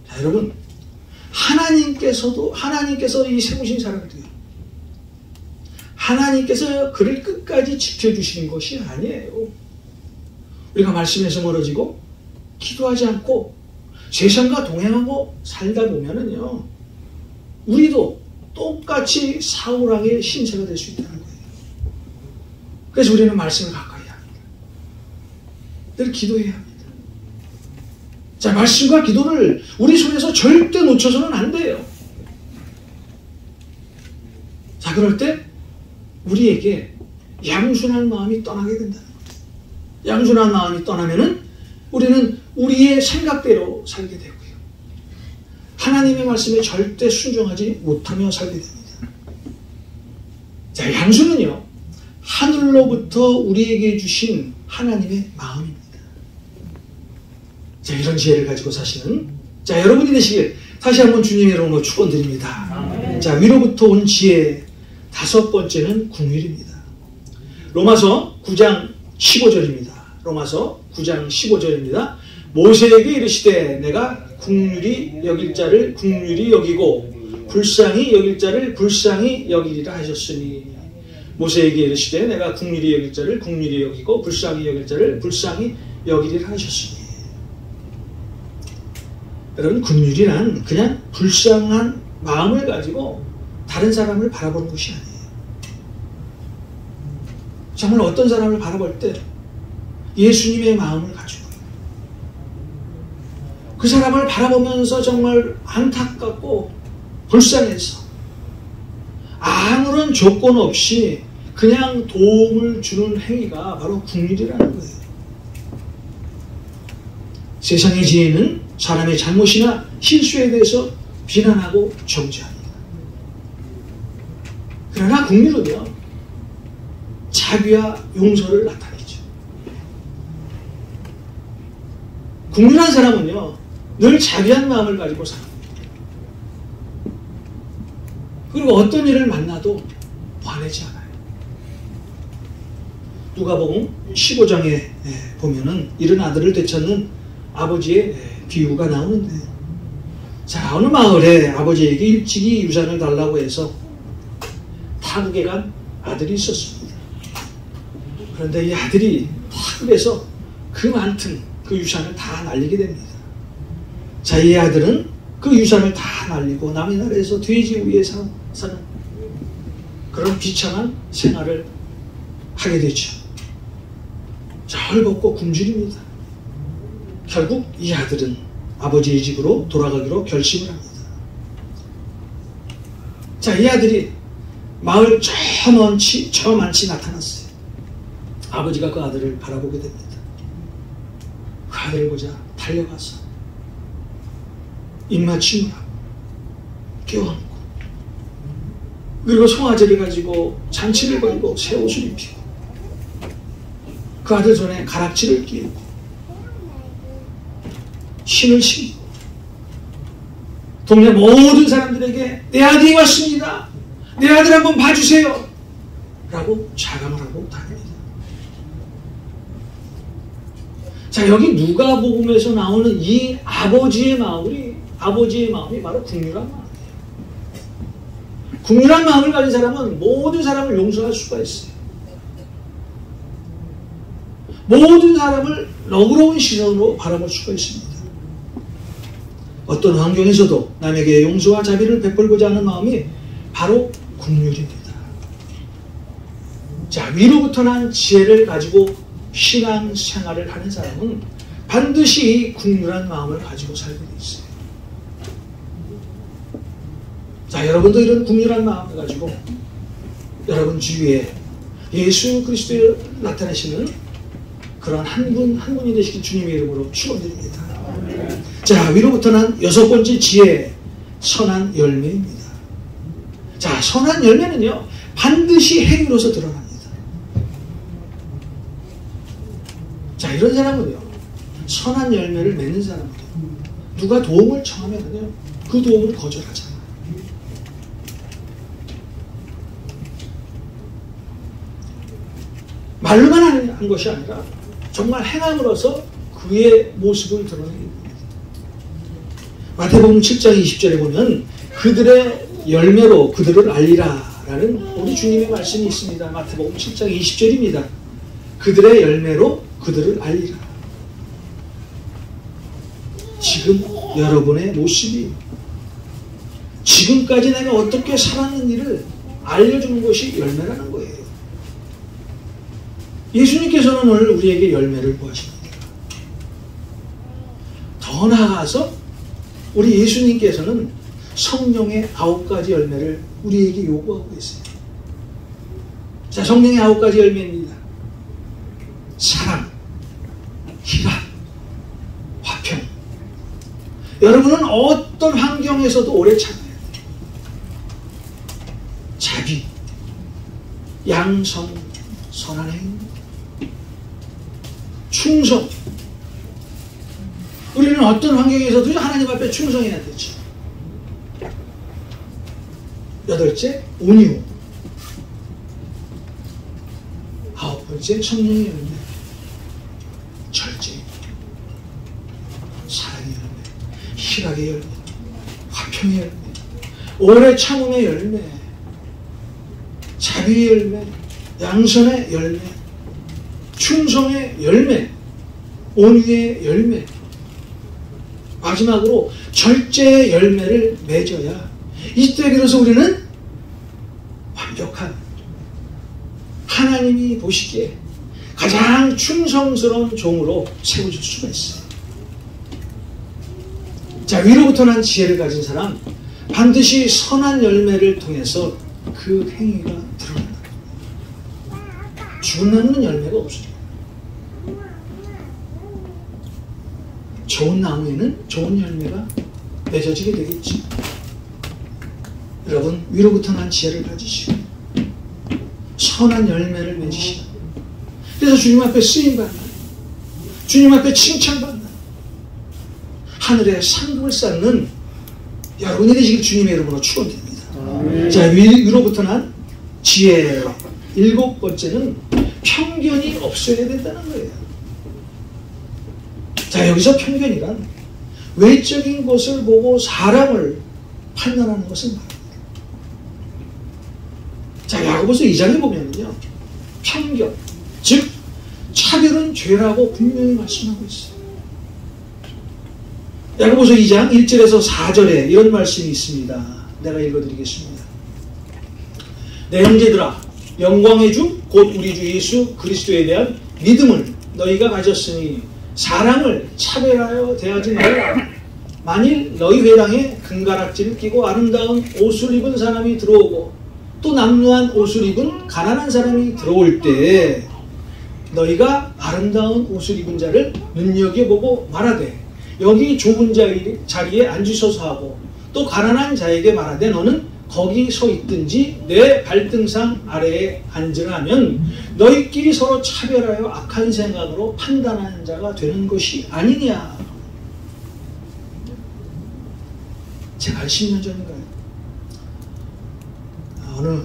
자, 여러분, 하나님께서 이 세우신 사람들이요, 하나님께서 그를 끝까지 지켜주시는 것이 아니에요. 우리가 말씀에서 멀어지고 기도하지 않고 세상과 동행하고 살다 보면은요, 우리도 똑같이 사울왕의 신세가 될 수 있다는 거예요. 그래서 우리는 말씀을 가까이 합니다. 늘 기도해야 합니다. 자, 말씀과 기도를 우리 손에서 절대 놓쳐서는 안 돼요. 자, 그럴 때 우리에게 양순한 마음이 떠나게 된다는 거예요. 양순한 마음이 떠나면은 우리는 우리의 생각대로 살게 되고요, 하나님의 말씀에 절대 순종하지 못하며 살게 됩니다. 자, 양순은요, 하늘로부터 우리에게 주신 하나님의 마음입니다. 자, 이런 지혜를 가지고 사시는 자, 여러분이 되시길 다시 한번 주님의 이름으로 축원드립니다. 자, 위로부터 온 지혜 다섯 번째는 긍휼입니다. 로마서 9장 15절입니다. 로마서 9장 15절입니다. 모세에게 이르시되 내가 긍휼히 여길 자를 긍휼히 여기고 불쌍히 여길 자를 불쌍히 여기리라 하셨으니, 모세에게 이르시되 내가 긍휼히 여길 자를 긍휼히 여기고 불쌍히 여길 자를 불쌍히 여기리라 하셨으니. 여러분, 긍휼이란 그냥 불쌍한 마음을 가지고 다른 사람을 바라보는 것이 아니에요. 정말 어떤 사람을 바라볼 때 예수님의 마음을 가지고 그 사람을 바라보면서 정말 안타깝고 불쌍해서 아무런 조건 없이 그냥 도움을 주는 행위가 바로 긍휼이라는 거예요. 세상의 지혜는 사람의 잘못이나 실수에 대해서 비난하고 정죄합니다. 그러나 긍휼은요, 자비와 용서를 나타내죠. 긍휼한 사람은요, 늘 자비한 마음을 가지고 삽니다. 그리고 어떤 일을 만나도 화내지 않아요. 누가복음 15장에 보면은 이른 아들을 되찾는 아버지의 비유가 나오는데, 자, 어느 마을에 아버지에게 일찍이 유산을 달라고 해서 타국에 간 아들이 있었습니다. 그런데 이 아들이 타국에서 그 많던 그 유산을 다 날리게 됩니다. 자, 이 아들은 그 유산을 다 날리고 남의 나라에서 돼지 위에 사는 그런 비참한 생활을 하게 되죠. 자, 헐벗고 굶주립니다. 결국 이 아들은 아버지의 집으로 돌아가기로 결심을 합니다. 자, 이 아들이 마을 저 먼치 나타났어요. 아버지가 그 아들을 바라보게 됩니다. 그 아들을 보자 달려가서 입맞춤을 하고 껴안고, 그리고 송아지를 가지고 잔치를 걸고 새 옷을 입히고 그 아들 손에 가락지를 끼우고 신을 신고 동네 모든 사람들에게 내 아들이 왔습니다, 내 아들 한번 봐주세요 라고 자랑을 하고 다닙니다. 자, 여기 누가복음에서 나오는 이 아버지의 마음이 바로 긍휼한 마음이에요. 긍휼한 마음을 가진 사람은 모든 사람을 용서할 수가 있어요. 모든 사람을 너그러운 시선으로 바라볼 수가 있습니다. 어떤 환경에서도 남에게 용서와 자비를 베풀고자 하는 마음이 바로 긍휼입니다. 자, 위로부터 난 지혜를 가지고 신앙생활을 하는 사람은 반드시 긍휼한 마음을 가지고 살게 돼 있어요. 자, 여러분도 이런 긍휼한 마음을 가지고 여러분 주위에 예수 그리스도에 나타내시는 그런 한 분이 되시길 주님의 이름으로 축원드립니다. 자, 위로부터 난 여섯 번째 지혜, 선한 열매입니다. 자, 선한 열매는요, 반드시 행위로서 드러납니다. 자, 이런 사람은요, 선한 열매를 맺는 사람은요, 누가 도움을 청하면요, 그 도움을 거절하잖아요. 말로만 한 것이 아니라 정말 행함으로써 그의 모습을 드러내는 겁니다. 마태복음 7장 20절에 보면 그들의 열매로 그들을 알리라 라는 우리 주님의 말씀이 있습니다. 마태복음 7장 20절입니다. 그들의 열매로 그들을 알리라. 지금 여러분의 모습이 지금까지 내가 어떻게 살았는지를 알려주는 것이 열매라는 거예요. 예수님께서는 오늘 우리에게 열매를 구하십니다. 더 나아가서 우리 예수님께서는 성령의 9가지 열매를 우리에게 요구하고 있어요. 자, 성령의 9가지 열매입니다. 사랑, 희락, 화평. 여러분은 어떤 환경에서도 오래 참아야 돼요. 자비, 양성, 선한 행위, 충성. 우리는 어떤 환경에서도 하나님 앞에 충성해야 되죠. 8째, 온유. 9번째, 성령의 열매. 절제. 사랑의 열매. 희락의 열매. 화평의 열매. 오래 참음의 열매. 자비의 열매. 양선의 열매. 충성의 열매. 온유의 열매. 마지막으로 절제의 열매를 맺어야 이때 비로소 우리는 완벽한 하나님이 보시기에 가장 충성스러운 종으로 세워질 수가 있어요. 자, 위로부터 난 지혜를 가진 사람 반드시 선한 열매를 통해서 그 행위가 드러난다. 죽은 나무는 열매가 없어요. 좋은 나무에는 좋은 열매가 맺어지게 되겠지. 여러분, 위로부터 난 지혜를 가지시고 선한 열매를 맺으시라. 그래서 주님 앞에 쓰임받는, 주님 앞에 칭찬받는, 하늘에 상급을 쌓는 여러분이 되시길 주님의 이름으로 축원드립니다. 자, 위로부터 난 지혜. 7번째는 편견이 없어야 된다는 거예요. 자, 여기서 편견이란 외적인 것을 보고 사람을 판단하는 것을 말합니다. 자, 야고보서 2장에 보면요, 편견, 즉 차별은 죄라고 분명히 말씀하고 있어요. 야고보서 2장 1절에서 4절에 이런 말씀이 있습니다. 내가 읽어드리겠습니다. 내 형제들아, 영광의 주 곧 우리 주 예수 그리스도에 대한 믿음을 너희가 가졌으니 사람을 차별하여 대하지 말라. 만일 너희 회당에 금가락지를 끼고 아름다운 옷을 입은 사람이 들어오고 또 남루한 옷을 입은 가난한 사람이 들어올 때 너희가 아름다운 옷을 입은 자를 눈여겨보고 말하되 여기 좁은 자리에 앉으소서 하고 또 가난한 자에게 말하되 너는 거기 서 있든지 내 발등상 아래에 앉으라 하면 너희끼리 서로 차별하여 악한 생각으로 판단하는 자가 되는 것이 아니냐. 제가 10년 전인가요? 어느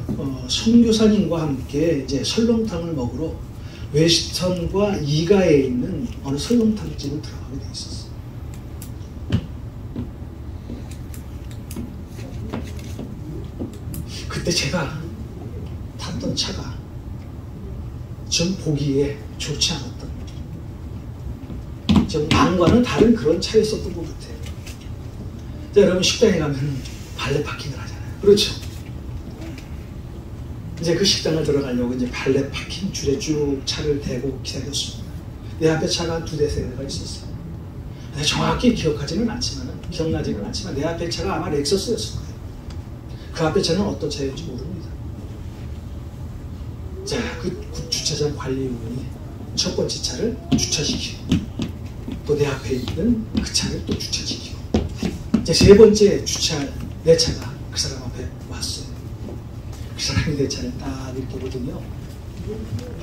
선교사님과 함께 이제 설렁탕을 먹으러 웨스턴과 이가에 있는 어느 설렁탕집을 들어가게 돼 있었어요. 그때 제가 탔던 차가 좀 보기에 좋지 않았던, 좀 남과는 다른 그런 차였었던 것 같아요. 자, 여러분 식당에 가면 발레 파킹을 하잖아요. 그렇죠? 이제 그 식당을 들어가려고 이제 발레 파킹 줄에 쭉 차를 대고 기다렸습니다. 내 앞에 차가 한 2-3대가 있었어요. 정확히 기억나지는 않지만 내 앞에 차가 아마 렉서스였을 거예요. 그 앞에 차는 어떤 차였는지 모릅니다. 자, 그 주차장 관리인이 첫 번째 차를 주차시키고 또 내 앞에 있는 그 차를 또 주차시키고 이제 세 번째 내 차가 그 사람 앞에 왔어요. 그 사람이 내 차를 딱 이렇게 보더니요,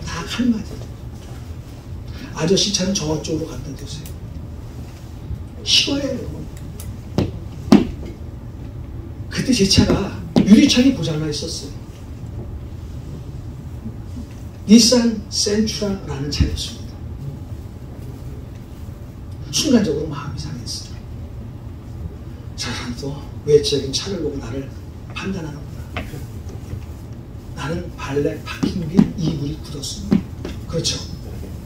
딱 한마디, 아저씨 차는 저쪽으로 갖다 대세요. 이거예요. 그때 제 차가 유리창이 고장나 있었어요. 닛산 센트라라는 차였습니다. 순간적으로 마음이 상했어요. 저 사람도 외적인 차를 보고 나를 판단하는구나. 나는 발렛 파킹비 이불이 굳었습니다. 그렇죠.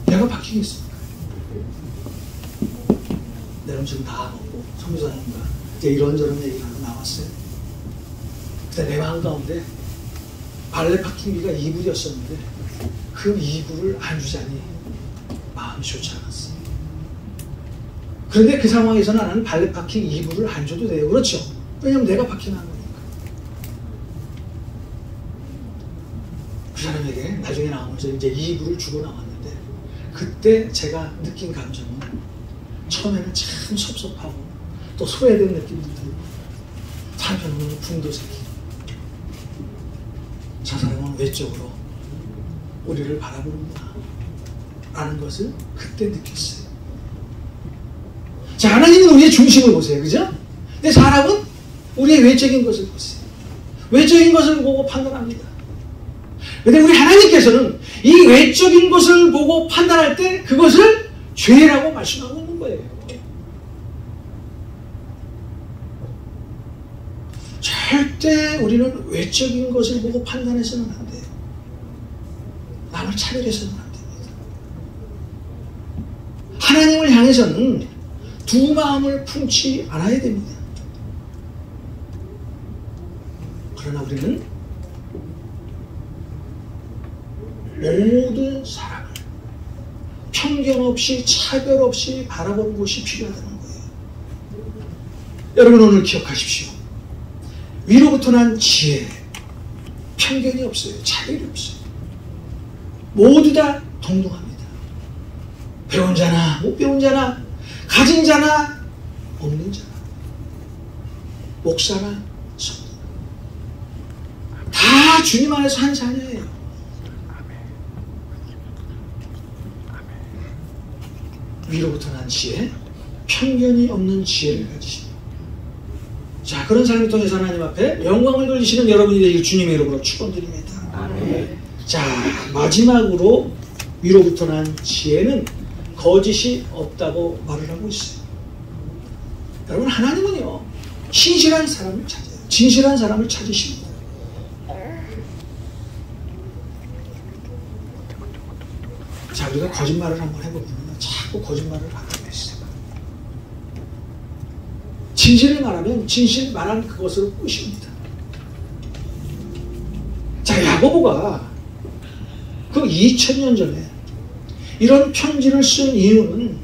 내가 파킹했습니까? 내가 지금 다 먹고 성교사님과 이제 이런저런 얘기를 하고 나왔어요. 그때 내 마음 가운데 발렛 파킹비가 이불이었었는데 그 이불을 안 주자니 마음이 좋지 않았어요. 그런데 그 상황에서 나는 발렛 파킹 이불을 안 줘도 돼요. 그렇죠. 왜냐면 내가 파킹한 거니까. 그 사람에게 나중에 나오면서 이제 이불을 주고 나왔는데 그때 제가 느낀 감정은 처음에는 참 섭섭하고 또 소외된 느낌도 들고 한편으로는 분도 생기고 저 사람은 외적으로 우리를 바라보는구나 라는 것을 그때 느꼈어요. 자, 하나님은 우리의 중심을 보세요. 그죠? 근데 사람은 우리의 외적인 것을 보세요. 외적인 것을 보고 판단합니다. 근데 우리 하나님께서는 이 외적인 것을 보고 판단할 때 그것을 죄라고 말씀하고 있는 거예요. 절대 우리는 외적인 것을 보고 판단해서는 안 돼요. 남을 차별해서는 안 됩니다. 하나님을 향해서는 두 마음을 품지 않아야 됩니다. 그러나 우리는 모든 사람을 편견 없이 차별 없이 바라보는 것이 필요하다는 거예요. 여러분 오늘 기억하십시오. 위로부터 난 지혜, 편견이 없어요. 차별이 없어요. 모두 다 동등합니다. 배운 자나 못 배운 자나 가진 자나 없는 자나 목사나 성도나 다 주님 안에서 한 자녀예요. 위로부터 난 지혜, 편견이 없는 지혜를 가지십니다. 자, 그런 삶을 통해서 하나님 앞에 영광을 돌리시는 여러분이 되길 주님의 이름으로 축원드립니다. 아멘. 자, 마지막으로 위로부터 난 지혜는 거짓이 없다고 말을 하고 있어요. 여러분, 하나님은요 신실한 사람을 찾아요. 진실한 사람을 찾으십니다. 자, 우리가 거짓말을 한번 해보면 자꾸 거짓말을 하고 있어요. 진실을 말하면 진실 말한 그것으로 끝입니다. 자, 야고보가 그 2000년 전에 이런 편지를 쓴 이유는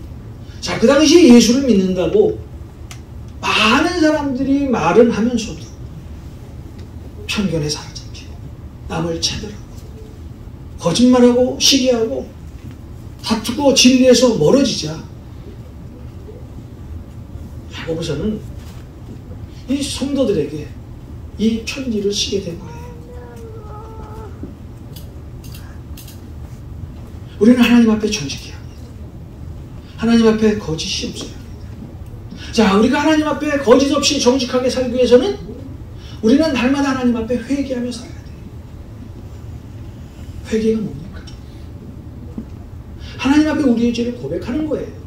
자, 그 당시 예수를 믿는다고 많은 사람들이 말은 하면서도 편견에 사로잡히고 남을 차별하고 거짓말하고 시기하고 다투고 진리에서 멀어지자 야고보서는 이 성도들에게 이 편지를 쓰게 된 거예요. 우리는 하나님 앞에 정직해야 합니다. 하나님 앞에 거짓이 없어야 합니다. 자, 우리가 하나님 앞에 거짓 없이 정직하게 살기 위해서는 우리는 날마다 하나님 앞에 회개하며 살아야 돼요. 회개가 뭡니까? 하나님 앞에 우리의 죄를 고백하는 거예요.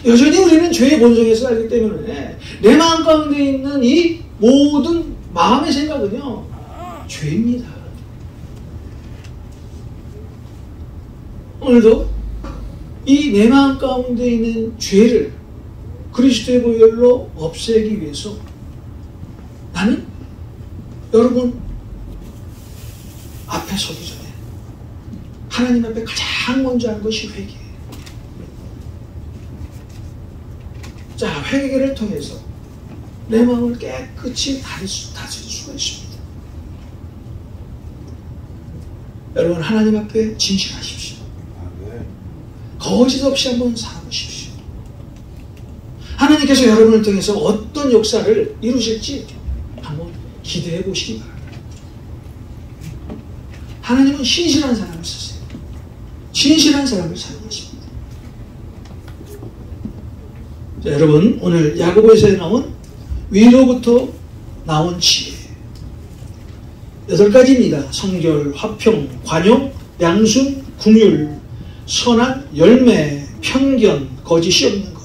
여전히 우리는 죄의 본성에서 살기 때문에 내 마음 가운데 있는 이 모든 마음의 생각은요 죄입니다. 오늘도 이 내 마음 가운데 있는 죄를 그리스도의 보혈로 없애기 위해서 나는 여러분 앞에 서기 전에 하나님 앞에 가장 먼저 하는 것이 회개예요. 자, 회개를 통해서 내 마음을 깨끗이 다스릴 수가 있습니다. 여러분 하나님 앞에 진실하십시오. 거짓 없이 한번 살아보십시오. 하나님께서 여러분을 통해서 어떤 역사를 이루실지 한번 기대해 보시기 바랍니다. 하나님은 신실한 사람을 쓰세요. 진실한 사람을 사용하십니다. 자, 여러분 오늘 야고보에서 나온 위로부터 나온 지혜, 8가지입니다. 성결, 화평, 관용, 양순, 긍휼, 선한, 열매, 편견, 거짓이 없는 것.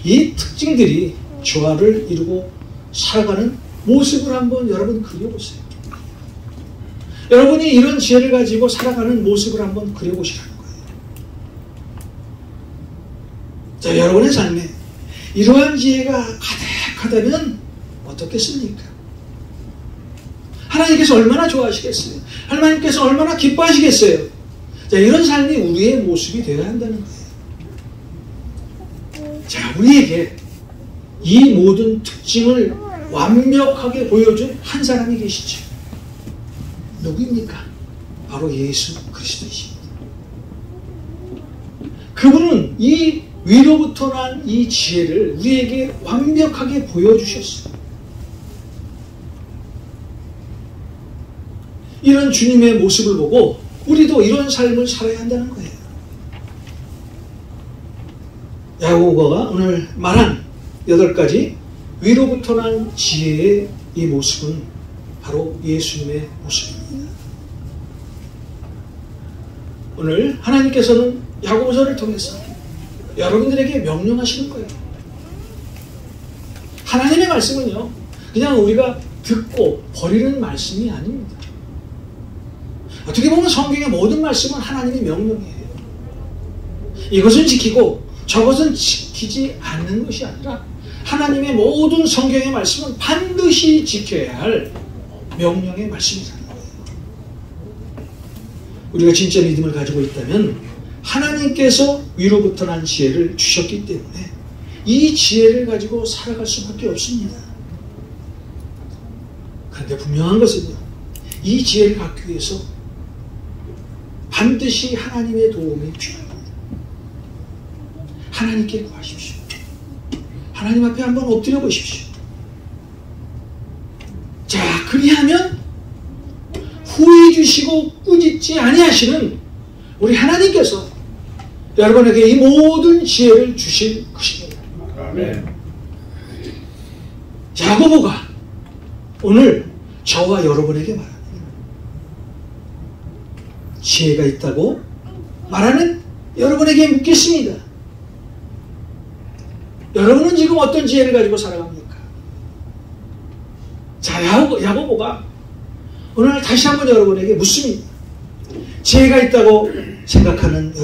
이 특징들이 조화를 이루고 살아가는 모습을 한번 여러분 그려보세요. 여러분이 이런 지혜를 가지고 살아가는 모습을 한번 그려보시라는 거예요. 자, 여러분의 삶에 이러한 지혜가 가득하다면 어떻겠습니까? 하나님께서 얼마나 좋아하시겠어요? 하나님께서 얼마나 기뻐하시겠어요? 자, 이런 삶이 우리의 모습이 되어야 한다는 거예요. 자, 우리에게 이 모든 특징을 완벽하게 보여준 한 사람이 계시죠. 누구입니까? 바로 예수 그리스도이십니다. 그분은 이 위로부터 난 이 지혜를 우리에게 완벽하게 보여주셨어요. 이런 주님의 모습을 보고 우리도 이런 삶을 살아야 한다는 거예요. 야고보가 오늘 말한 8가지 위로부터 난 지혜의 이 모습은 바로 예수님의 모습입니다. 오늘 하나님께서는 야고보서를 통해서 여러분들에게 명령하시는 거예요. 하나님의 말씀은요, 그냥 우리가 듣고 버리는 말씀이 아닙니다. 어떻게 보면 성경의 모든 말씀은 하나님의 명령이에요. 이것은 지키고 저것은 지키지 않는 것이 아니라 하나님의 모든 성경의 말씀은 반드시 지켜야 할 명령의 말씀이라는 거예요. 우리가 진짜 믿음을 가지고 있다면 하나님께서 위로부터 난 지혜를 주셨기 때문에 이 지혜를 가지고 살아갈 수밖에 없습니다. 그런데 분명한 것은요, 이 지혜를 갖기 위해서 반드시 하나님의 도움이 필요합니다. 하나님께 구하십시오. 하나님 앞에 한번 엎드려 보십시오. 자, 그리하면 후회 주시고 꾸짖지 아니하시는 우리 하나님께서 여러분에게 이 모든 지혜를 주실 것입니다. 아멘. 야고보가 오늘 저와 여러분에게 말합니다. 지혜가 있다고 말하는 여러분에게 묻겠습니다. 여러분은 지금 어떤 지혜를 가지고 살아갑니까? 자, 야고보가 오늘 다시 한번 여러분에게 묻습니다. 지혜가 있다고 생각하는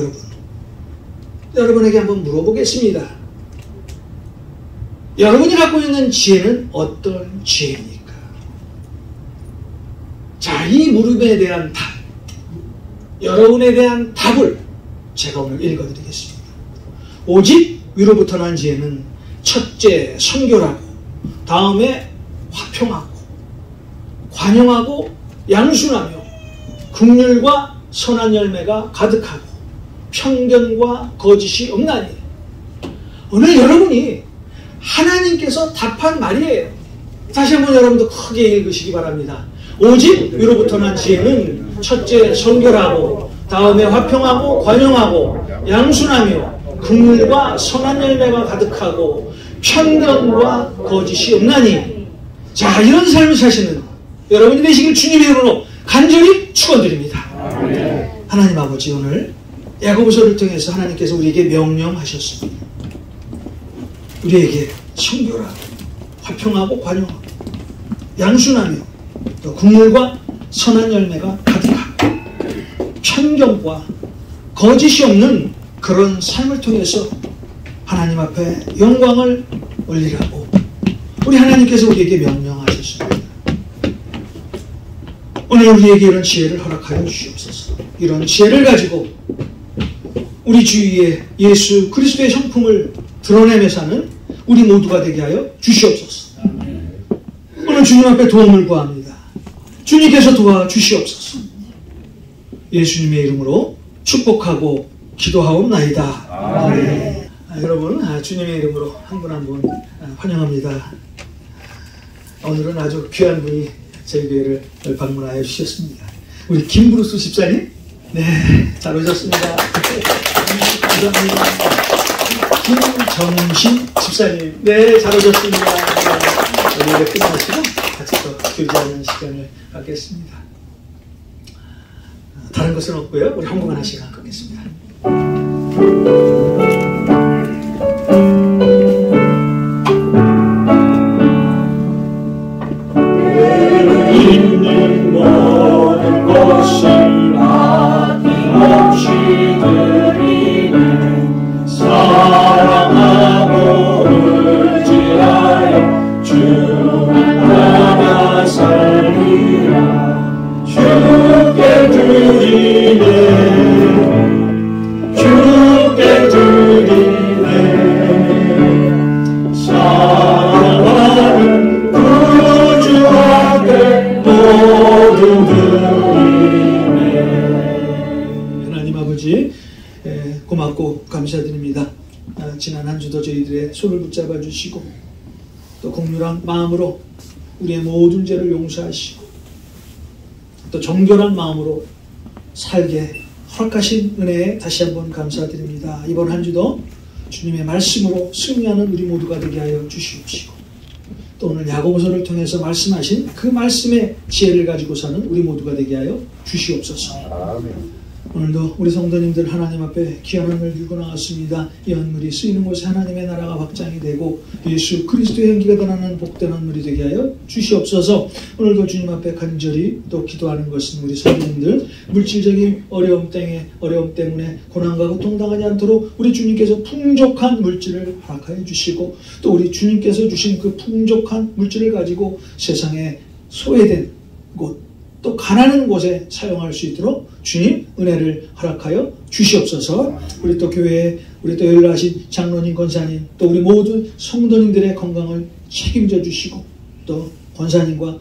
여러분에게 한번 물어보겠습니다. 여러분이 갖고 있는 지혜는 어떤 지혜입니까? 자, 이 물음에 대한 답, 여러분에 대한 답을 제가 오늘 읽어드리겠습니다. 오직 위로부터 난 지혜는 첫째 성결하고, 다음에 화평하고, 관용하고, 양순하며, 긍휼과 선한 열매가 가득하고, 편견과 거짓이 없나니. 오늘 여러분이 하나님께서 답한 말이에요. 다시 한번 여러분도 크게 읽으시기 바랍니다. 오직 위로부터 난 지혜는 첫째 성결하고, 다음에 화평하고, 관용하고, 양순하며, 긍휼과 선한 열매가 가득하고, 편견과 거짓이 없나니. 자, 이런 삶을 사시는 여러분이 되시길 주님의 이름으로 간절히 축원드립니다. 하나님 아버지, 오늘 야고보서를 통해서 하나님께서 우리에게 명령하셨습니다. 우리에게 성결하고, 화평하고, 관용하고, 양순하며, 또 긍휼과 선한 열매가 가득하고, 편견과 거짓이 없는 그런 삶을 통해서 하나님 앞에 영광을 올리라고 우리 하나님께서 우리에게 명령하셨습니다. 오늘 우리에게 이런 지혜를 허락하여 주시옵소서. 이런 지혜를 가지고 우리 주위에 예수 그리스도의 성품을 드러내며 사는 우리 모두가 되게 하여 주시옵소서. 오늘 주님 앞에 도움을 구합니다. 주님께서 도와주시옵소서. 예수님의 이름으로 축복하고 기도하옵나이다. 아멘. 여러분, 주님의 이름으로 한 분 한 분 환영합니다. 오늘은 아주 귀한 분이 저희 교회를 방문하여 주셨습니다. 우리 김브루스 집사님, 네, 잘 오셨습니다. 감사합니다. 김정신 집사님, 네, 잘 오셨습니다. 우리 이렇게 끝나시고 같이 또 교제하는 시간을 갖겠습니다. 다른 것은 없고요. 우리 한번 하나씩 갖겠습니다. 있는 모든 것을 아낌없이 드리네. 사랑하고 의지하여 주만 따라 살리라. 주께 드리네. 주께 드리네. 사랑하는 구주 앞에 모두 드리네. 하나님 아버지, 고맙고 감사드립니다. 지난 한 주도 저희들의 손을 붙잡아 주시고 또 긍휼한 마음으로 우리의 모든 죄를 용서하시고 또 정결한 마음으로 살게 허락하신 은혜에 다시 한번 감사드립니다. 이번 한 주도 주님의 말씀으로 승리하는 우리 모두가 되게 하여 주시옵시고 또 오늘 야고보서를 통해서 말씀하신 그 말씀의 지혜를 가지고 사는 우리 모두가 되게 하여 주시옵소서. 아멘. 오늘도 우리 성도님들 하나님 앞에 귀한 헌물 들고 나왔습니다. 이 헌물이 쓰이는 곳에 하나님의 나라가 확장이 되고 예수 그리스도의 향기가 드러나는 복된 헌물이 되게 하여 주시옵소서. 오늘도 주님 앞에 간절히 또 기도하는 것은 우리 성도님들 물질적인 어려움 때문에 고난과 고통당하지 않도록 우리 주님께서 풍족한 물질을 허락하여 주시고 또 우리 주님께서 주신 그 풍족한 물질을 가지고 세상에 소외된 곳 또 가난한 곳에 사용할 수 있도록 주님 은혜를 허락하여 주시옵소서. 우리 또 교회에 우리 또 연락하신 장로님, 권사님 또 우리 모든 성도님들의 건강을 책임져 주시고 또 권사님과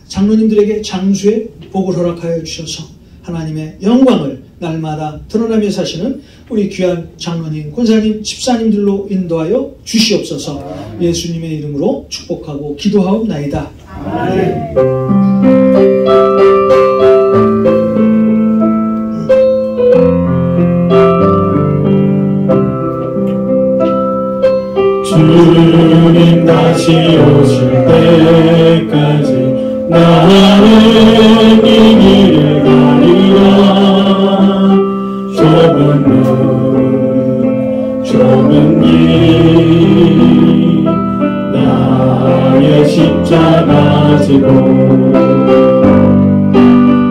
장로님들에게 장수의 복을 허락하여 주셔서 하나님의 영광을 날마다 드러나며 사시는 우리 귀한 장로님, 권사님, 집사님들로 인도하여 주시옵소서. 예수님의 이름으로 축복하고 기도하옵나이다. 아멘. 주님 다시 오실 때까지 나는 이 길을 가리라. 좁은 길 나의 십자가 지고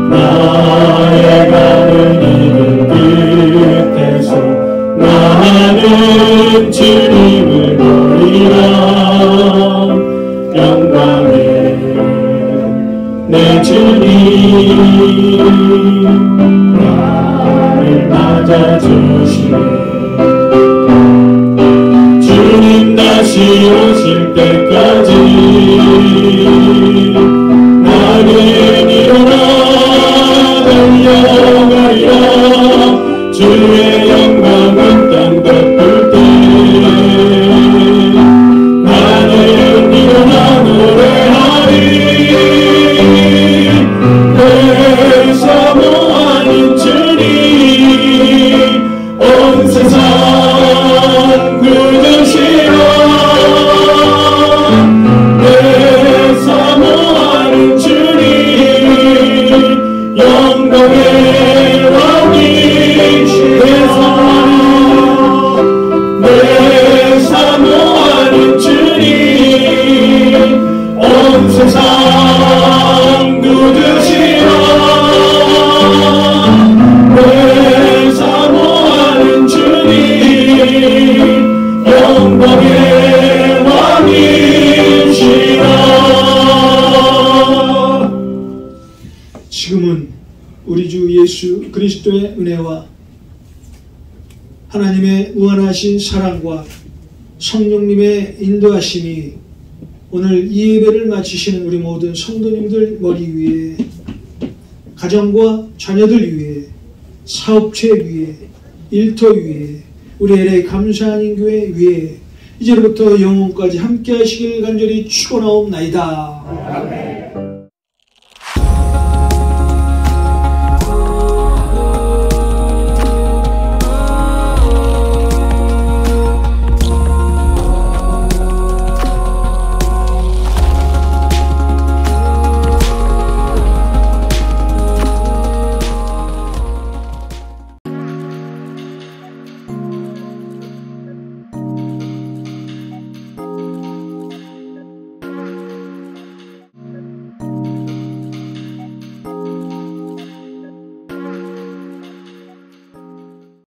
나의 가는 이길 끝에서 나는 주님을 보리라. 영광의 내 주님 나를 맞아주시네. 주님 다시 오실 때까지 나는 일어나 달려가리라. 주의 영광은 땅 덮을 때 나는 일어나 노래하리. 내 사모하는 주님 온 세상 굳으시라. 내 사모하는 주님 영광의 왕이시라. 내 사모하는 주님 온 세상 굳으시라. 내 사모하는 주님 영광의 왕이시라. 지금은 우리 주 예수 그리스도의 은혜와 하나님의 무한하신 사랑과 성령님의 인도하심이 오늘 이 예배를 마치시는 우리 모든 성도님들 머리 위에, 가정과 자녀들 위에, 사업체 위에, 일터 위에, 우리 LA 감사한 인교회 위에 이제로부터 영원까지 함께 하시길 간절히 축원하옵나이다. 아멘.